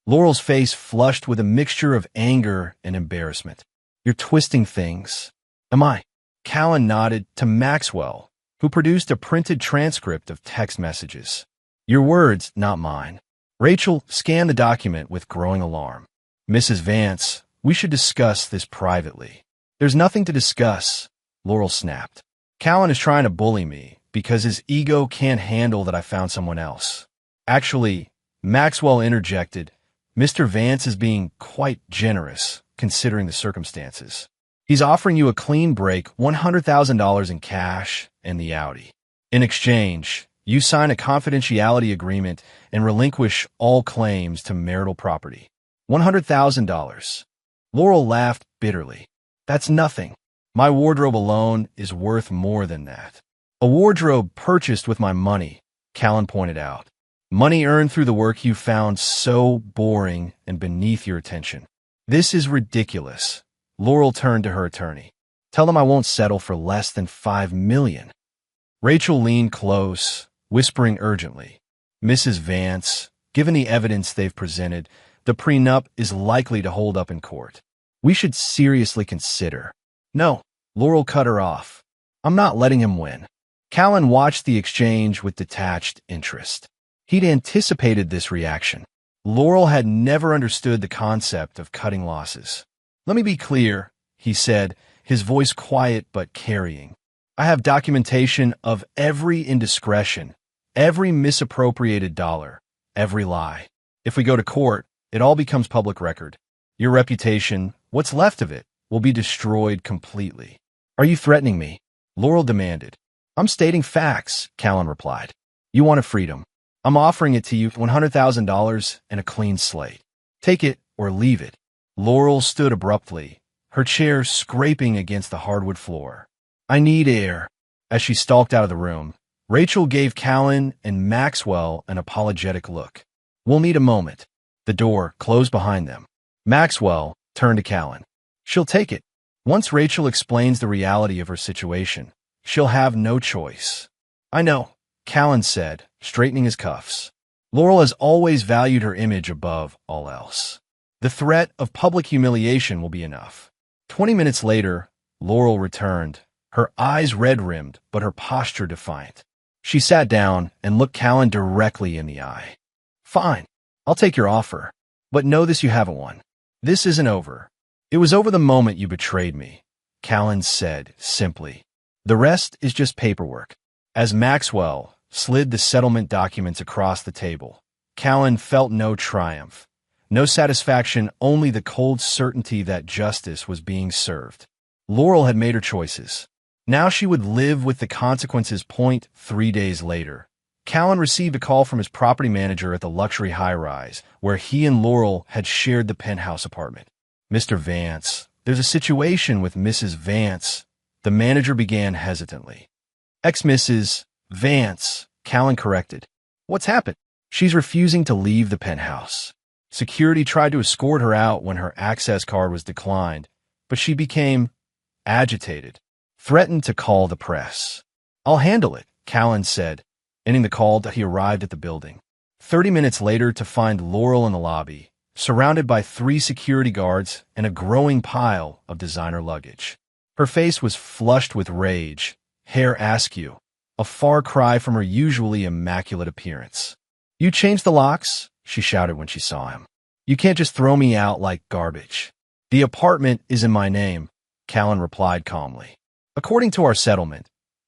Laurel's face flushed with a mixture of anger and embarrassment. You're twisting things. Am I? Callan nodded to Maxwell, who produced a printed transcript of text messages. Your words, not mine. Rachel scanned the document with growing alarm. Mrs. Vance, we should discuss this privately. There's nothing to discuss, Laurel snapped. Callan is trying to bully me because his ego can't handle that I found someone else. Actually, Maxwell interjected, Mr. Vance is being quite generous, considering the circumstances. He's offering you a clean break, $100,000 in cash and the Audi. In exchange, you sign a confidentiality agreement and relinquish all claims to marital property. $100,000. Laurel laughed bitterly. That's nothing. My wardrobe alone is worth more than that. A wardrobe purchased with my money, Callan pointed out. Money earned through the work you found so boring and beneath your attention. This is ridiculous. Laurel turned to her attorney. Tell them I won't settle for less than $5 million. Rachel leaned close, whispering urgently. Mrs. Vance, given the evidence they've presented, the prenup is likely to hold up in court. We should seriously consider. No, Laurel cut her off. I'm not letting him win. Callan watched the exchange with detached interest. He'd anticipated this reaction. Laurel had never understood the concept of cutting losses. Let me be clear, he said, his voice quiet but carrying. I have documentation of every indiscretion, every misappropriated dollar, every lie. If we go to court, it all becomes public record. Your reputation, what's left of it, will be destroyed completely. Are you threatening me? Laurel demanded. I'm stating facts, Callan replied. You want a freedom. I'm offering it to you, $100,000 and a clean slate. Take it or leave it. Laurel stood abruptly, her chair scraping against the hardwood floor. I need air. As she stalked out of the room, Rachel gave Callan and Maxwell an apologetic look. We'll need a moment. The door closed behind them. Maxwell turned to Callan. She'll take it. Once Rachel explains the reality of her situation, she'll have no choice. I know, Callan said, straightening his cuffs. Laurel has always valued her image above all else. The threat of public humiliation will be enough. 20 minutes later, Laurel returned, her eyes red-rimmed, but her posture defiant. She sat down and looked Callan directly in the eye. Fine, I'll take your offer. But know this, you haven't won. This isn't over. It was over the moment you betrayed me, Callan said simply. The rest is just paperwork. As Maxwell slid the settlement documents across the table, Callan felt no triumph, no satisfaction, only the cold certainty that justice was being served. Laurel had made her choices. Now she would live with the consequences. 3 days later, Callan received a call from his property manager at the luxury high-rise, where he and Laurel had shared the penthouse apartment. Mr. Vance, there's a situation with Mrs. Vance, the manager began hesitantly. Ex-Mrs. Vance, Callan corrected. What's happened? She's refusing to leave the penthouse. Security tried to escort her out when her access card was declined, but she became agitated, threatened to call the press. "I'll handle it," Callan said, ending the call that he arrived at the building. 30 minutes later to find Laurel in the lobby, surrounded by 3 security guards and a growing pile of designer luggage. Her face was flushed with rage, hair askew, a far cry from her usually immaculate appearance. "You changed the locks?" she shouted when she saw him. "You can't just throw me out like garbage." "The apartment is in my name," Callan replied calmly. "According to our settlement,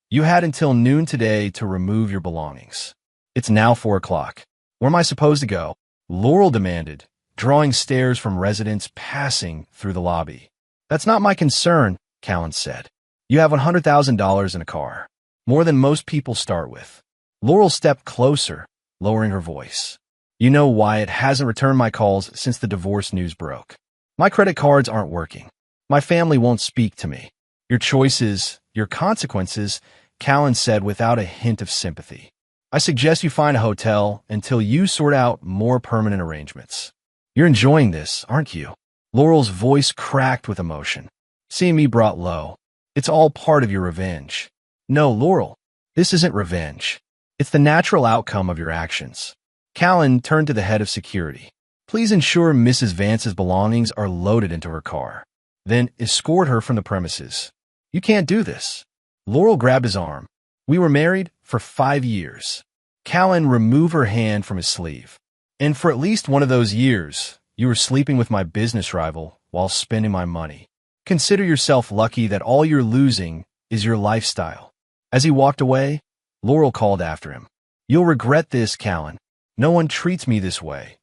you had until noon today to remove your belongings. It's now 4 o'clock. Where am I supposed to go?" Laurel demanded, drawing stares from residents passing through the lobby. "That's not my concern," Callan said. "You have $100,000 in a car, more than most people start with." Laurel stepped closer, lowering her voice. "You know Wyatt hasn't returned my calls since the divorce news broke. My credit cards aren't working. My family won't speak to me. Your choices, your consequences," Callan said without a hint of sympathy. "I suggest you find a hotel until you sort out more permanent arrangements." "You're enjoying this, aren't you?" Laurel's voice cracked with emotion. Seeing me brought low. "It's all part of your revenge." "No, Laurel, this isn't revenge. It's the natural outcome of your actions." Callan turned to the head of security. "Please ensure Mrs. Vance's belongings are loaded into her car. Then escort her from the premises." "You can't do this." Laurel grabbed his arm. "We were married for 5 years. Callan removed her hand from his sleeve. "And for at least one of those years, you were sleeping with my business rival while spending my money. Consider yourself lucky that all you're losing is your lifestyle." As he walked away, Laurel called after him. "You'll regret this, Callan. No one treats me this way."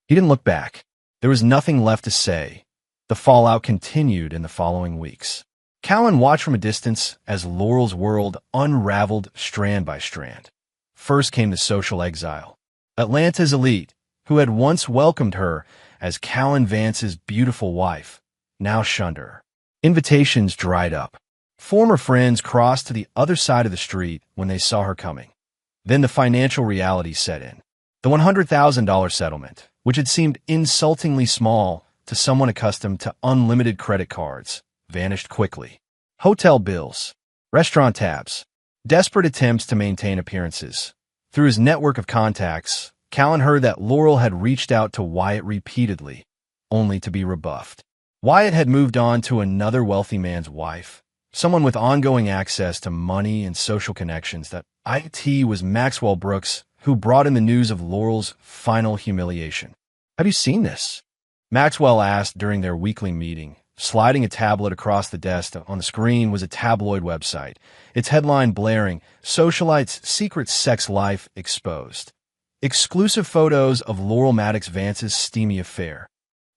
He didn't look back. There was nothing left to say. The fallout continued in the following weeks. Callan watched from a distance as Laurel's world unraveled strand by strand. First came the social exile. Atlanta's elite, who had once welcomed her as Callan Vance's beautiful wife, now shunned her. Invitations dried up. Former friends crossed to the other side of the street when they saw her coming. Then the financial reality set in. The $100,000 settlement, which had seemed insultingly small to someone accustomed to unlimited credit cards, vanished quickly. Hotel bills, restaurant tabs, desperate attempts to maintain appearances. Through his network of contacts, Callan heard that Laurel had reached out to Wyatt repeatedly, only to be rebuffed. Wyatt had moved on to another wealthy man's wife, someone with ongoing access to money and social connections. That it was Maxwell Brooks who brought in the news of Laurel's final humiliation. "Have you seen this?" Maxwell asked during their weekly meeting, sliding a tablet across the desk. On the screen was a tabloid website, its headline blaring, "Socialite's Secret Sex Life Exposed." Exclusive photos of Laurel Maddox Vance's steamy affair.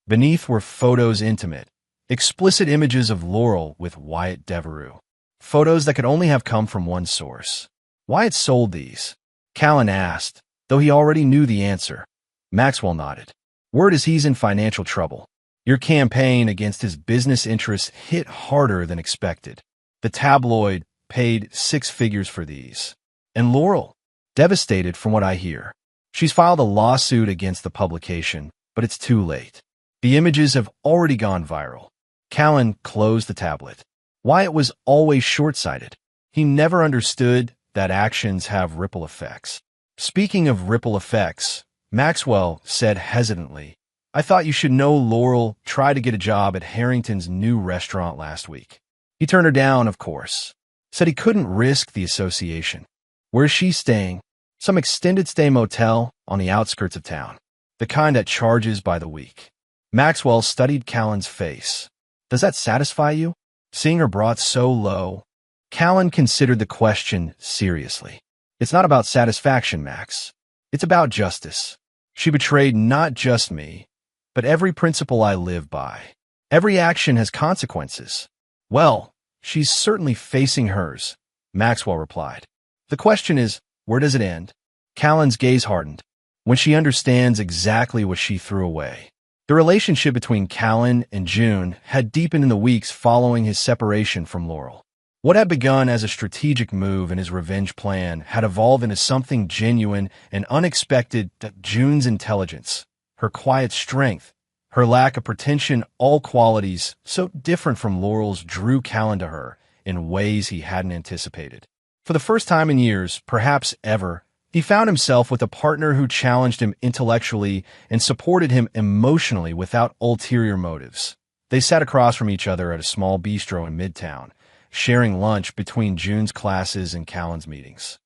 Beneath were photos intimate, explicit images of Laurel with Wyatt Devereux. Photos that could only have come from one source. Wyatt sold these? Callan asked, though he already knew the answer. Maxwell nodded. "Word is he's in financial trouble. Your campaign against his business interests hit harder than expected. The tabloid paid 6 figures for these. And Laurel, devastated from what I hear. She's filed a lawsuit against the publication, but it's too late. The images have already gone viral." Callan closed the tablet. Wyatt was always short-sighted. He never understood that actions have ripple effects. Speaking of ripple effects, Maxwell said hesitantly, "I thought you should know Laurel tried to get a job at Harrington's new restaurant last week. He turned her down, of course. Said he couldn't risk the association. Where's she staying? Some extended stay motel on the outskirts of town. The kind that charges by the week." Maxwell studied Callan's face. "Does that satisfy you? Seeing her brought so low?" Callan considered the question seriously. "It's not about satisfaction, Max. It's about justice. She betrayed not just me, but every principle I live by. Every action has consequences." "Well, she's certainly facing hers," Maxwell replied. "The question is, where does it end?" Callan's gaze hardened. "When she understands exactly what she threw away." The relationship between Callan and June had deepened in the weeks following his separation from Laurel. What had begun as a strategic move in his revenge plan had evolved into something genuine and unexpected. June's intelligence, her quiet strength, her lack of pretension, all qualities so different from Laurel's, drew Callan to her in ways he hadn't anticipated. For the first time in years, perhaps ever, he found himself with a partner who challenged him intellectually and supported him emotionally without ulterior motives. They sat across from each other at a small bistro in Midtown, sharing lunch between June's classes and Callan's meetings.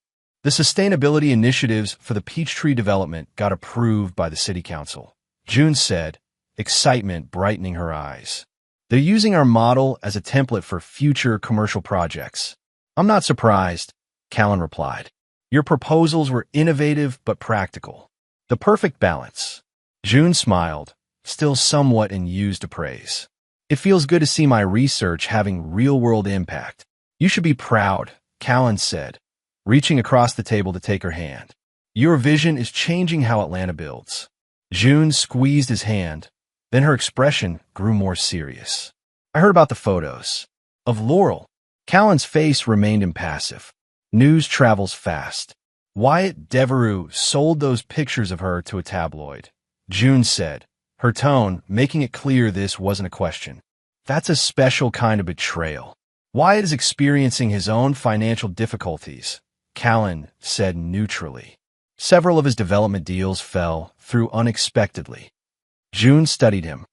The sustainability initiatives for the Peachtree development got approved by the city council. June said, excitement brightening her eyes. They're using our model as a template for future commercial projects. I'm not surprised, Callan replied. Your proposals were innovative but practical. The perfect balance. June smiled, still somewhat enthused to praise. It feels good to see my research having real-world impact. You should be proud, Callan said, reaching across the table to take her hand. Your vision is changing how Atlanta builds. June squeezed his hand, then her expression grew more serious. I heard about the photos. Of Laurel. Callan's face remained impassive. News travels fast. Wyatt Devereux sold those pictures of her to a tabloid. June said, her tone making it clear this wasn't a question. That's a special kind of betrayal. Wyatt is experiencing his own financial difficulties, Callan said neutrally. Several of his development deals fell through unexpectedly. June studied him.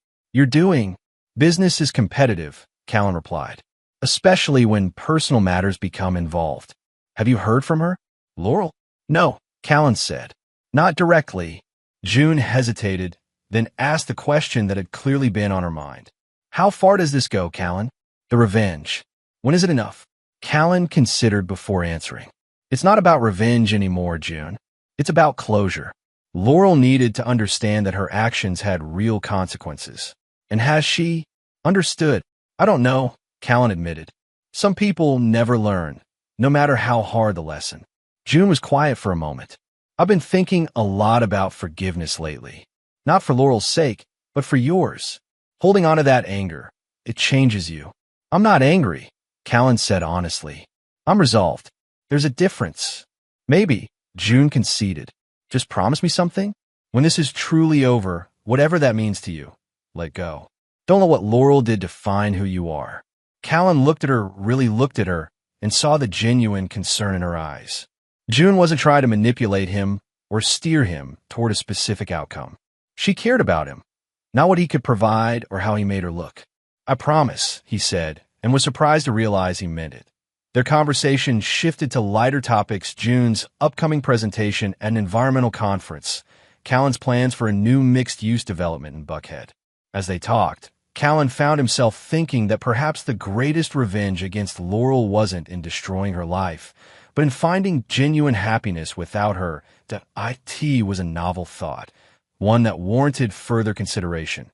Business is competitive, Callan replied, especially when personal matters become involved. Have you heard from her? Laurel? No, Callan said. Not directly. June hesitated, then asked the question that had clearly been on her mind. How far does this go, Callan? The revenge. When is it enough? Callan considered before answering. It's not about revenge anymore, June. It's about closure. Laurel needed to understand that her actions had real consequences. And has she? Understood. I don't know, Callan admitted. Some people never learn, no matter how hard the lesson. June was quiet for a moment. I've been thinking a lot about forgiveness lately. Not for Laurel's sake, but for yours. Holding on to that anger, it changes you. I'm not angry, Callan said honestly. I'm resolved. There's a difference. Maybe, June conceded. Just promise me something? When this is truly over, whatever that means to you, let go. Don't let what Laurel did define who you are. Callan really looked at her, and saw the genuine concern in her eyes. June wasn't trying to manipulate him or steer him toward a specific outcome. She cared about him, not what he could provide or how he made her look. I promise, he said, and was surprised to realize he meant it. Their conversation shifted to lighter topics: June's upcoming presentation at an environmental conference, Callan's plans for a new mixed-use development in Buckhead. As they talked, Callan found himself thinking that perhaps the greatest revenge against Laurel wasn't in destroying her life, but in finding genuine happiness without her. That it was a novel thought, one that warranted further consideration.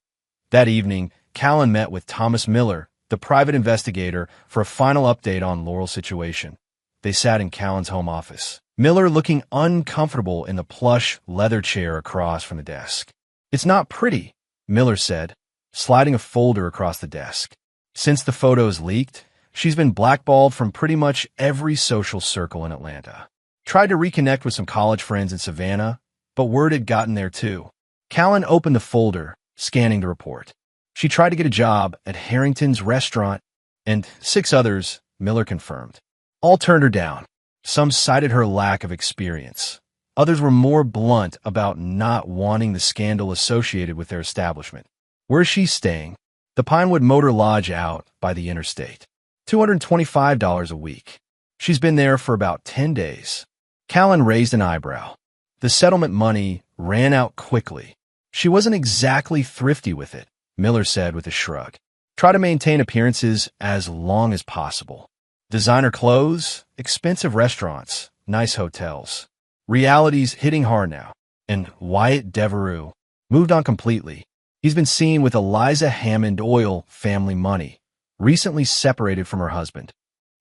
That evening, Callan met with Thomas Miller, the private investigator, for a final update on Laurel's situation. They sat in Callan's home office, Miller looking uncomfortable in the plush leather chair across from the desk. It's not pretty, Miller said, sliding a folder across the desk. Since the photos leaked, she's been blackballed from pretty much every social circle in Atlanta. Tried to reconnect with some college friends in Savannah, but word had gotten there too. Callan opened the folder, scanning the report. She tried to get a job at Harrington's restaurant, and 6 others, Miller confirmed. All turned her down. Some cited her lack of experience. Others were more blunt about not wanting the scandal associated with their establishment. Where's she staying? The Pinewood Motor Lodge out by the interstate. $225 a week. She's been there for about 10 days. Callan raised an eyebrow. The settlement money ran out quickly. She wasn't exactly thrifty with it, Miller said with a shrug. Try to maintain appearances as long as possible. Designer clothes, expensive restaurants, nice hotels. Reality's hitting hard now. And Wyatt Devereux moved on completely. He's been seen with Eliza Hammond Oil family money, recently separated from her husband.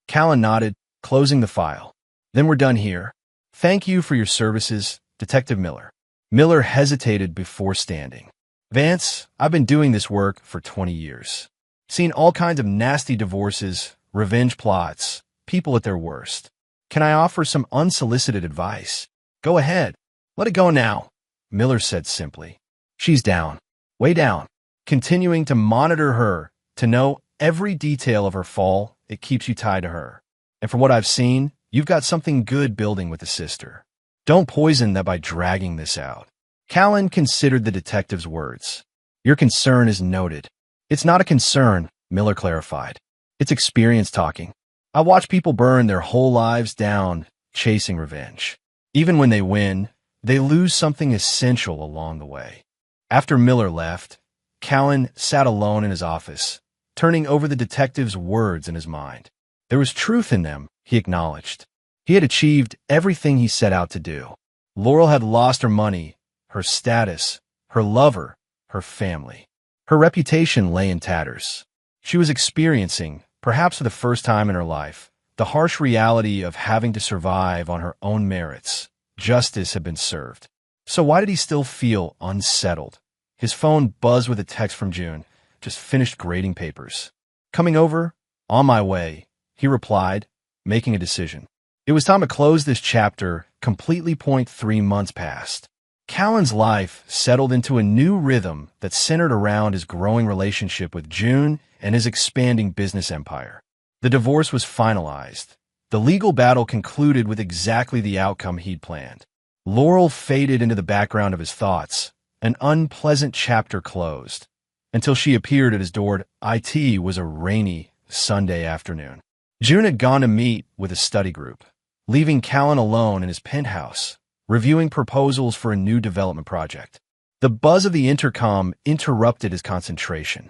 Callan nodded, closing the file. Then we're done here. Thank you for your services, Detective Miller. Miller hesitated before standing. Vance, I've been doing this work for 20 years. Seen all kinds of nasty divorces, revenge plots, people at their worst. Can I offer some unsolicited advice? Go ahead. Let it go now, Miller said simply. She's down, way down. Continuing to monitor her, to know every detail of her fall, it keeps you tied to her. And from what I've seen, you've got something good building with the sister. Don't poison that by dragging this out. Callan considered the detective's words. Your concern is noted. It's not a concern, Miller clarified. It's experience talking. I watch people burn their whole lives down chasing revenge. Even when they win, they lose something essential along the way. After Miller left, Callan sat alone in his office, turning over the detective's words in his mind. There was truth in them, he acknowledged. He had achieved everything he set out to do. Laurel had lost her money, her status, her lover, her family. Her reputation lay in tatters. She was experiencing, perhaps for the first time in her life, the harsh reality of having to survive on her own merits. Justice had been served. So why did he still feel unsettled? His phone buzzed with a text from June. Just finished grading papers. Coming over? On my way, he replied, making a decision. It was time to close this chapter, completely. 3 months passed. Callan's life settled into a new rhythm that centered around his growing relationship with June and his expanding business empire. The divorce was finalized. The legal battle concluded with exactly the outcome he'd planned. Laurel faded into the background of his thoughts. An unpleasant chapter closed, until she appeared at his door. It was a rainy Sunday afternoon. June had gone to meet with a study group, leaving Callan alone in his penthouse, reviewing proposals for a new development project. The buzz of the intercom interrupted his concentration.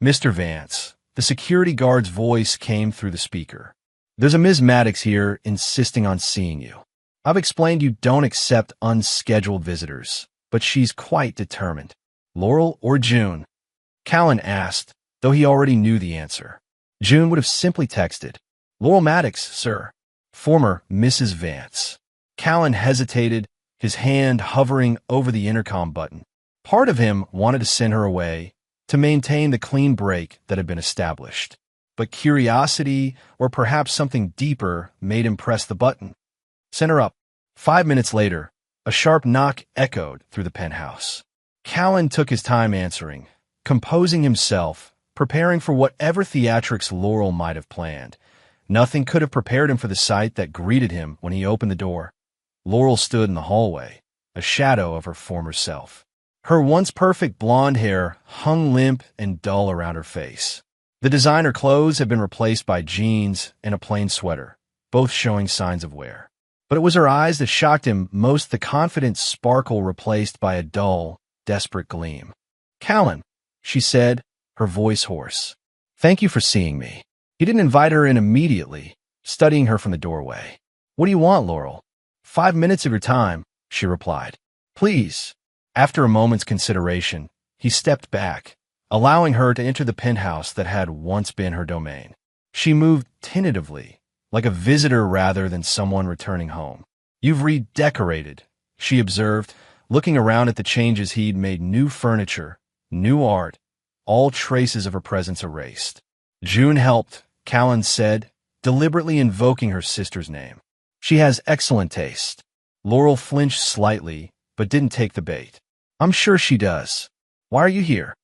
Mr. Vance, the security guard's voice came through the speaker. There's a Ms. Maddox here insisting on seeing you. I've explained you don't accept unscheduled visitors, but she's quite determined. Laurel or June? Callan asked, though he already knew the answer. June would have simply texted, Laurel Maddox, sir. Former Mrs. Vance. Callan hesitated, his hand hovering over the intercom button. Part of him wanted to send her away, to maintain the clean break that had been established. But curiosity, or perhaps something deeper, made him press the button. Send her up. 5 minutes later, a sharp knock echoed through the penthouse. Callan took his time answering, composing himself, preparing for whatever theatrics Laurel might have planned. Nothing could have prepared him for the sight that greeted him when he opened the door. Laurel stood in the hallway, a shadow of her former self. Her once perfect blonde hair hung limp and dull around her face. The designer clothes had been replaced by jeans and a plain sweater, both showing signs of wear. But it was her eyes that shocked him most, the confident sparkle replaced by a dull, desperate gleam. Callan, she said, her voice hoarse. Thank you for seeing me. He didn't invite her in immediately, studying her from the doorway. What do you want, Laurel? 5 minutes of your time, she replied. Please. After a moment's consideration, he stepped back, allowing her to enter the penthouse that had once been her domain. She moved tentatively, like a visitor rather than someone returning home. You've redecorated, she observed, looking around at the changes he'd made. New furniture, new art, all traces of her presence erased. June helped, Callan said, deliberately invoking her sister's name. She has excellent taste. Laurel flinched slightly, but didn't take the bait. I'm sure she does. Why are you here?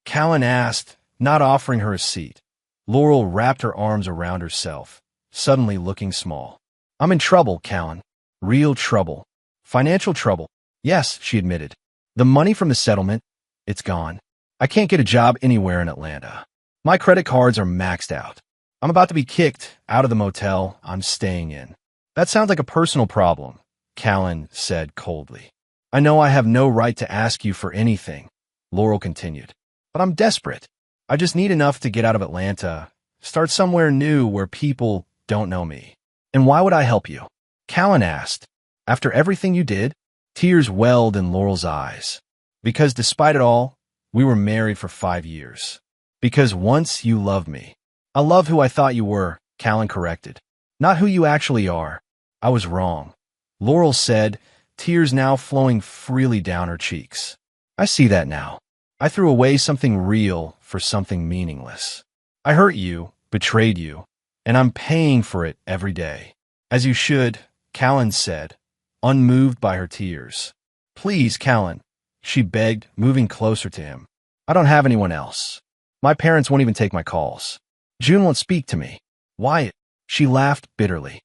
Callan asked, not offering her a seat. Laurel wrapped her arms around herself, suddenly looking small. I'm in trouble, Callan. Real trouble. Financial trouble. Yes, she admitted. The money from the settlement, it's gone. I can't get a job anywhere in Atlanta. My credit cards are maxed out. I'm about to be kicked out of the motel I'm staying in. That sounds like a personal problem, Callan said coldly. I know I have no right to ask you for anything, Laurel continued. But I'm desperate. I just need enough to get out of Atlanta, start somewhere new where people don't know me. And why would I help you? Callan asked. After everything you did? Tears welled in Laurel's eyes. Because despite it all, we were married for 5 years. Because once you loved me. I love who I thought you were, Callan corrected. Not who you actually are. I was wrong, Laurel said, tears now flowing freely down her cheeks. I see that now. I threw away something real for something meaningless. I hurt you, betrayed you, and I'm paying for it every day. As you should, Callan said, unmoved by her tears. Please, Callan, she begged, moving closer to him. I don't have anyone else. My parents won't even take my calls. June won't speak to me. Wyatt, she laughed bitterly.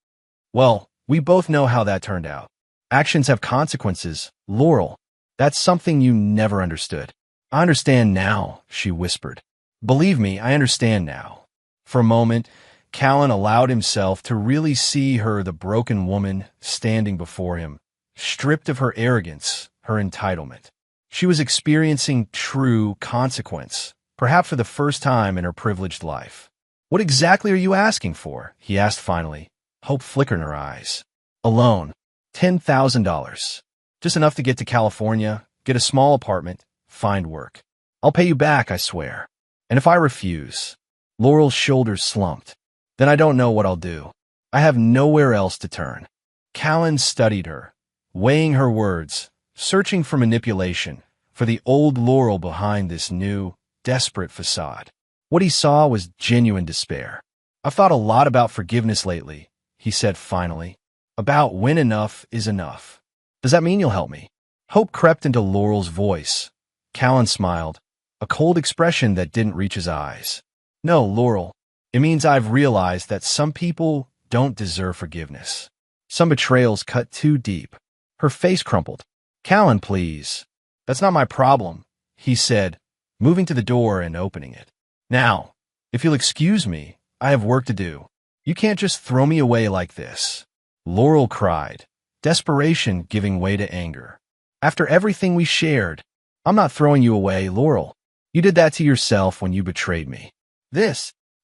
Well, we both know how that turned out. Actions have consequences, Laurel. That's something you never understood. I understand now, she whispered. Believe me, I understand now. For a moment, Callan allowed himself to really see her, the broken woman standing before him, stripped of her arrogance, her entitlement. She was experiencing true consequence, perhaps for the first time in her privileged life. What exactly are you asking for? He asked finally, hope flickered in her eyes. A loan. $10,000. Just enough to get to California, get a small apartment, find work. I'll pay you back, I swear. And if I refuse? Laurel's shoulders slumped. Then I don't know what I'll do. I have nowhere else to turn. Callan studied her, weighing her words, searching for manipulation, for the old Laurel behind this new, desperate facade. What he saw was genuine despair. I've thought a lot about forgiveness lately, he said finally. About when enough is enough. Does that mean you'll help me? Hope crept into Laurel's voice. Callan smiled, a cold expression that didn't reach his eyes. No, Laurel. It means I've realized that some people don't deserve forgiveness. Some betrayals cut too deep. Her face crumpled. Callan, please. That's not my problem, he said, moving to the door and opening it. Now, if you'll excuse me, I have work to do. You can't just throw me away like this. Laurel cried, desperation giving way to anger. After everything we shared, I'm not throwing you away, Laurel. You did that to yourself when you betrayed me.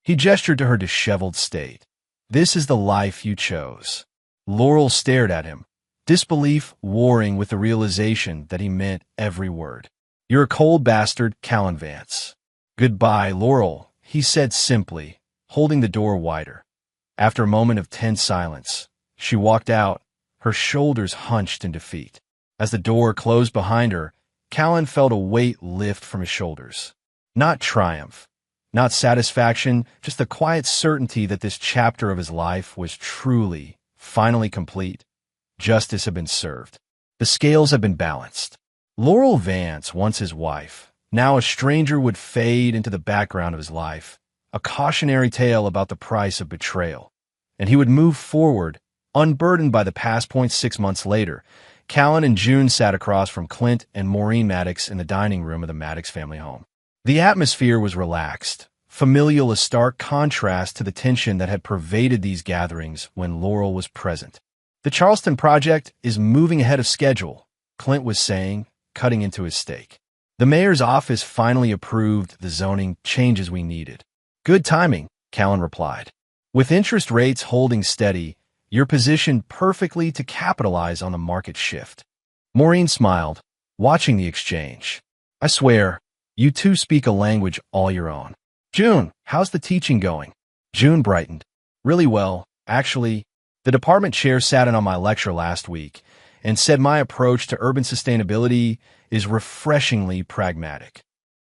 He gestured to her disheveled state. This is the life you chose. Laurel stared at him, disbelief warring with the realization that he meant every word. You're a cold bastard, Callan Vance. Goodbye, Laurel, he said simply, holding the door wider. After a moment of tense silence, she walked out, her shoulders hunched in defeat. As the door closed behind her, Callan felt a weight lift from his shoulders. Not triumph, not satisfaction, just the quiet certainty that this chapter of his life was truly, finally complete. Justice had been served. The scales had been balanced. Laurel Vance, once his wife, now a stranger, would fade into the background of his life, a cautionary tale about the price of betrayal. And he would move forward, unburdened by the past. 6 months later, Callan and June sat across from Clint and Maureen Maddox in the dining room of the Maddox family home. The atmosphere was relaxed, familial, a stark contrast to the tension that had pervaded these gatherings when Laurel was present. The Charleston project is moving ahead of schedule, Clint was saying, cutting into his steak. The mayor's office finally approved the zoning changes we needed. Good timing, Callan replied. With interest rates holding steady, you're positioned perfectly to capitalize on the market shift. Maureen smiled, watching the exchange. I swear, you two speak a language all your own. June, how's the teaching going? June brightened. Really well, actually. The department chair sat in on my lecture last week and said my approach to urban sustainability is refreshingly pragmatic.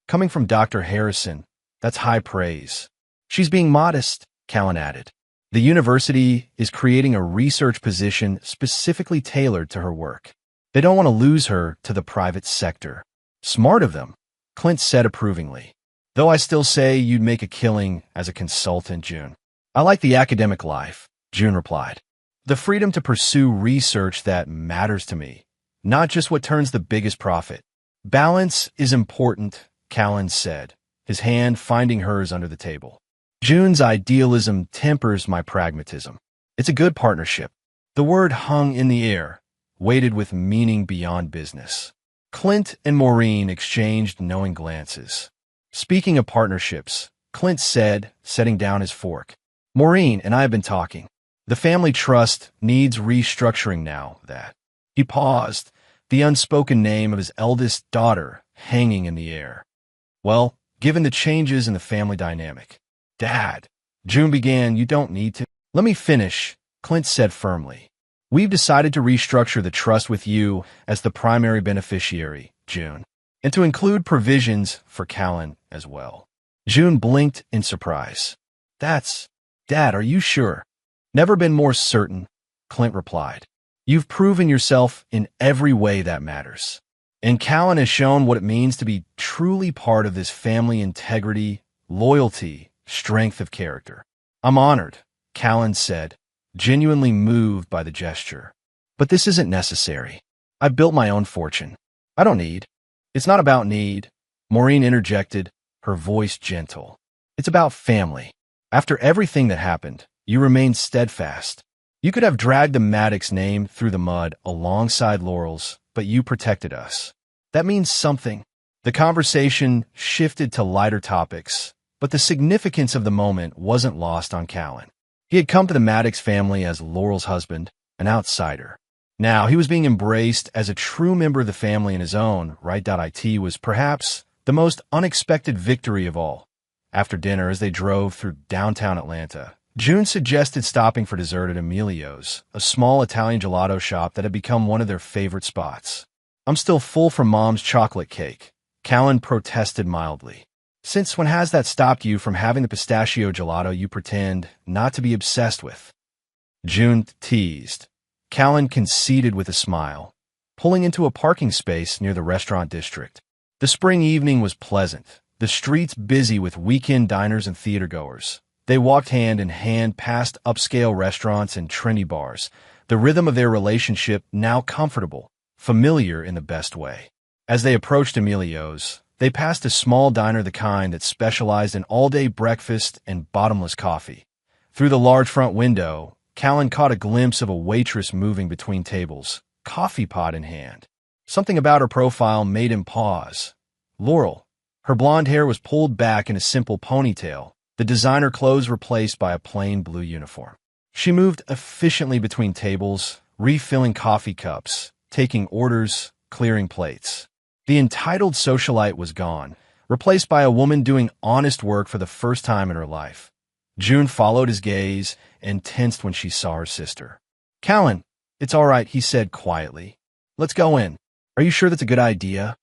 Coming from Dr. Harrison, that's high praise. She's being modest, Callan added. The university is creating a research position specifically tailored to her work. They don't want to lose her to the private sector. Smart of them, Clint said approvingly. Though I still say you'd make a killing as a consultant, June. I like the academic life, June replied. The freedom to pursue research that matters to me, not just what turns the biggest profit. Balance is important, Callan said, his hand finding hers under the table. June's idealism tempers my pragmatism. It's a good partnership. The word hung in the air, weighted with meaning beyond business. Clint and Maureen exchanged knowing glances. Speaking of partnerships, Clint said, setting down his fork. Maureen and I have been talking. The family trust needs restructuring now that. He paused, the unspoken name of his eldest daughter hanging in the air. Well, given the changes in the family dynamic. Dad, June began, you don't need to. Let me finish, Clint said firmly. We've decided to restructure the trust with you as the primary beneficiary, June, and to include provisions for Callan as well. June blinked in surprise. Dad, are you sure? Never been more certain, Clint replied. You've proven yourself in every way that matters. And Callan has shown what it means to be truly part of this family: integrity, loyalty, strength of character. I'm honored, Callan said, genuinely moved by the gesture. But this isn't necessary. I've built my own fortune. I don't need. It's not about need, Maureen interjected, her voice gentle. It's about family. After everything that happened, you remained steadfast. You could have dragged the Maddox name through the mud alongside Laurel's, but you protected us. That means something. The conversation shifted to lighter topics, but the significance of the moment wasn't lost on Callan. He had come to the Maddox family as Laurel's husband, an outsider. Now he was being embraced as a true member of the family in his own right. It was perhaps the most unexpected victory of all. After dinner, as they drove through downtown Atlanta, June suggested stopping for dessert at Emilio's, a small Italian gelato shop that had become one of their favorite spots. I'm still full from Mom's chocolate cake, Callan protested mildly. Since when has that stopped you from having the pistachio gelato you pretend not to be obsessed with? June teased. Callan conceded with a smile, pulling into a parking space near the restaurant district. The spring evening was pleasant, the streets busy with weekend diners and theatergoers. They walked hand in hand past upscale restaurants and trendy bars, the rhythm of their relationship now comfortable, familiar in the best way. As they approached Emilio's, they passed a small diner, the kind that specialized in all-day breakfast and bottomless coffee. Through the large front window, Callan caught a glimpse of a waitress moving between tables, coffee pot in hand. Something about her profile made him pause. Laurel. Her blonde hair was pulled back in a simple ponytail, the designer clothes replaced by a plain blue uniform. She moved efficiently between tables, refilling coffee cups, taking orders, clearing plates. The entitled socialite was gone, replaced by a woman doing honest work for the first time in her life. June followed his gaze and tensed when she saw her sister. Callan, it's all right, he said quietly. Let's go in. Are you sure that's a good idea?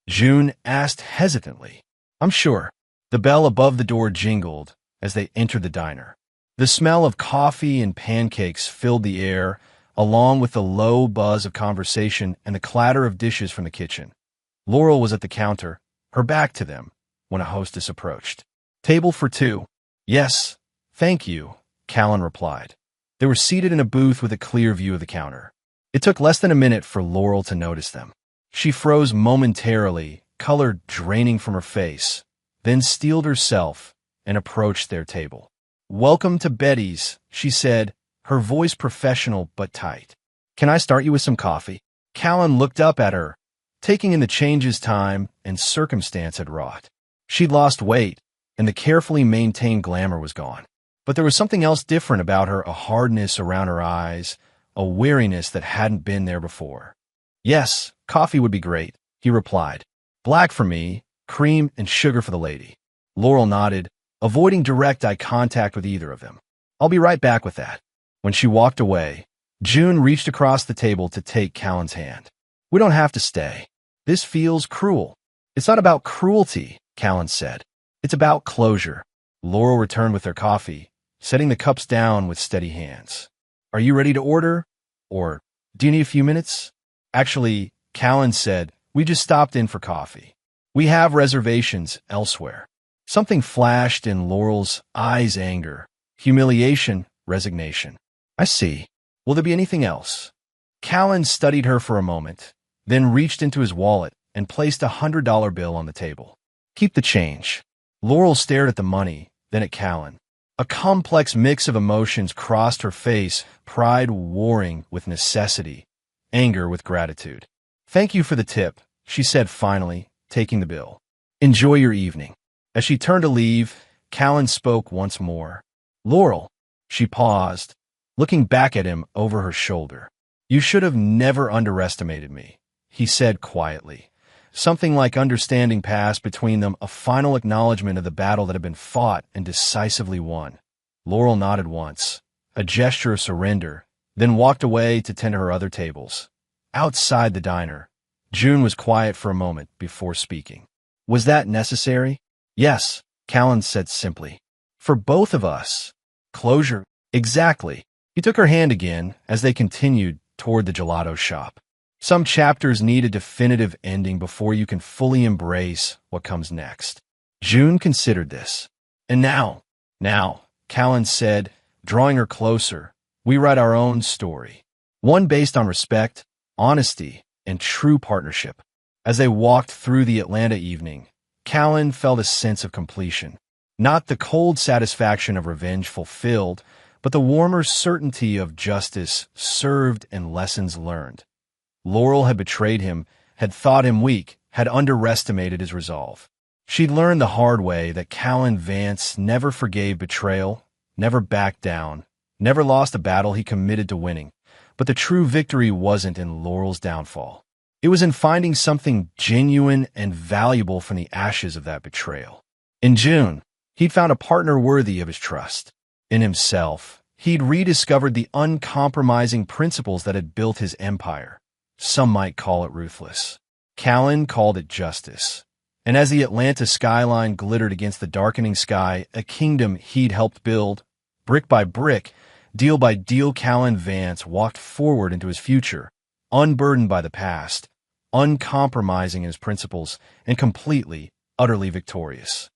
June asked hesitantly. I'm sure. The bell above the door jingled as they entered the diner. The smell of coffee and pancakes filled the air, along with the low buzz of conversation and the clatter of dishes from the kitchen. Laurel was at the counter, her back to them, when a hostess approached. Table for two. Yes, thank you, Callan replied. They were seated in a booth with a clear view of the counter. It took less than a minute for Laurel to notice them. She froze momentarily, color draining from her face, then steeled herself and approached their table. Welcome to Betty's, she said, her voice professional but tight. Can I start you with some coffee? Callan looked up at her, taking in the changes time and circumstance had wrought. She'd lost weight, and the carefully maintained glamour was gone. But there was something else different about her, a hardness around her eyes, a weariness that hadn't been there before. Yes, coffee would be great, he replied. Black for me, cream and sugar for the lady. Laurel nodded, avoiding direct eye contact with either of them. I'll be right back with that. When she walked away, June reached across the table to take Callan's hand. We don't have to stay. This feels cruel. It's not about cruelty, Callan said. It's about closure. Laurel returned with their coffee, setting the cups down with steady hands. Are you ready to order? Or do you need a few minutes? Actually, Callan said, we just stopped in for coffee. We have reservations elsewhere. Something flashed in Laurel's eyes: anger, humiliation, resignation. I see. Will there be anything else? Callan studied her for a moment, then reached into his wallet and placed a $100 bill on the table. Keep the change. Laurel stared at the money, then at Callan. A complex mix of emotions crossed her face, pride warring with necessity, anger with gratitude. Thank you for the tip, she said finally, taking the bill. Enjoy your evening. As she turned to leave, Callan spoke once more. Laurel. She paused, looking back at him over her shoulder. You should have never underestimated me, he said quietly. Something like understanding passed between them, a final acknowledgement of the battle that had been fought and decisively won. Laurel nodded once, a gesture of surrender, then walked away to tend to her other tables. Outside the diner, June was quiet for a moment before speaking. Was that necessary? Yes, Callan said simply. For both of us. Closure. Exactly. He took her hand again as they continued toward the gelato shop. Some chapters need a definitive ending before you can fully embrace what comes next. June considered this. And now, Callan said, drawing her closer, we write our own story. One based on respect, honesty, and true partnership. As they walked through the Atlanta evening, Callan felt a sense of completion. Not the cold satisfaction of revenge fulfilled, but the warmer certainty of justice served and lessons learned. Laurel had betrayed him, had thought him weak, had underestimated his resolve. She'd learned the hard way that Callan Vance never forgave betrayal, never backed down, never lost a battle he committed to winning. But the true victory wasn't in Laurel's downfall. It was in finding something genuine and valuable from the ashes of that betrayal. In June, he'd found a partner worthy of his trust. In himself, he'd rediscovered the uncompromising principles that had built his empire. Some might call it ruthless. Callan called it justice. And as the Atlanta skyline glittered against the darkening sky, a kingdom he'd helped build, brick by brick, deal by deal, Callan Vance walked forward into his future, unburdened by the past, uncompromising in his principles, and completely, utterly victorious.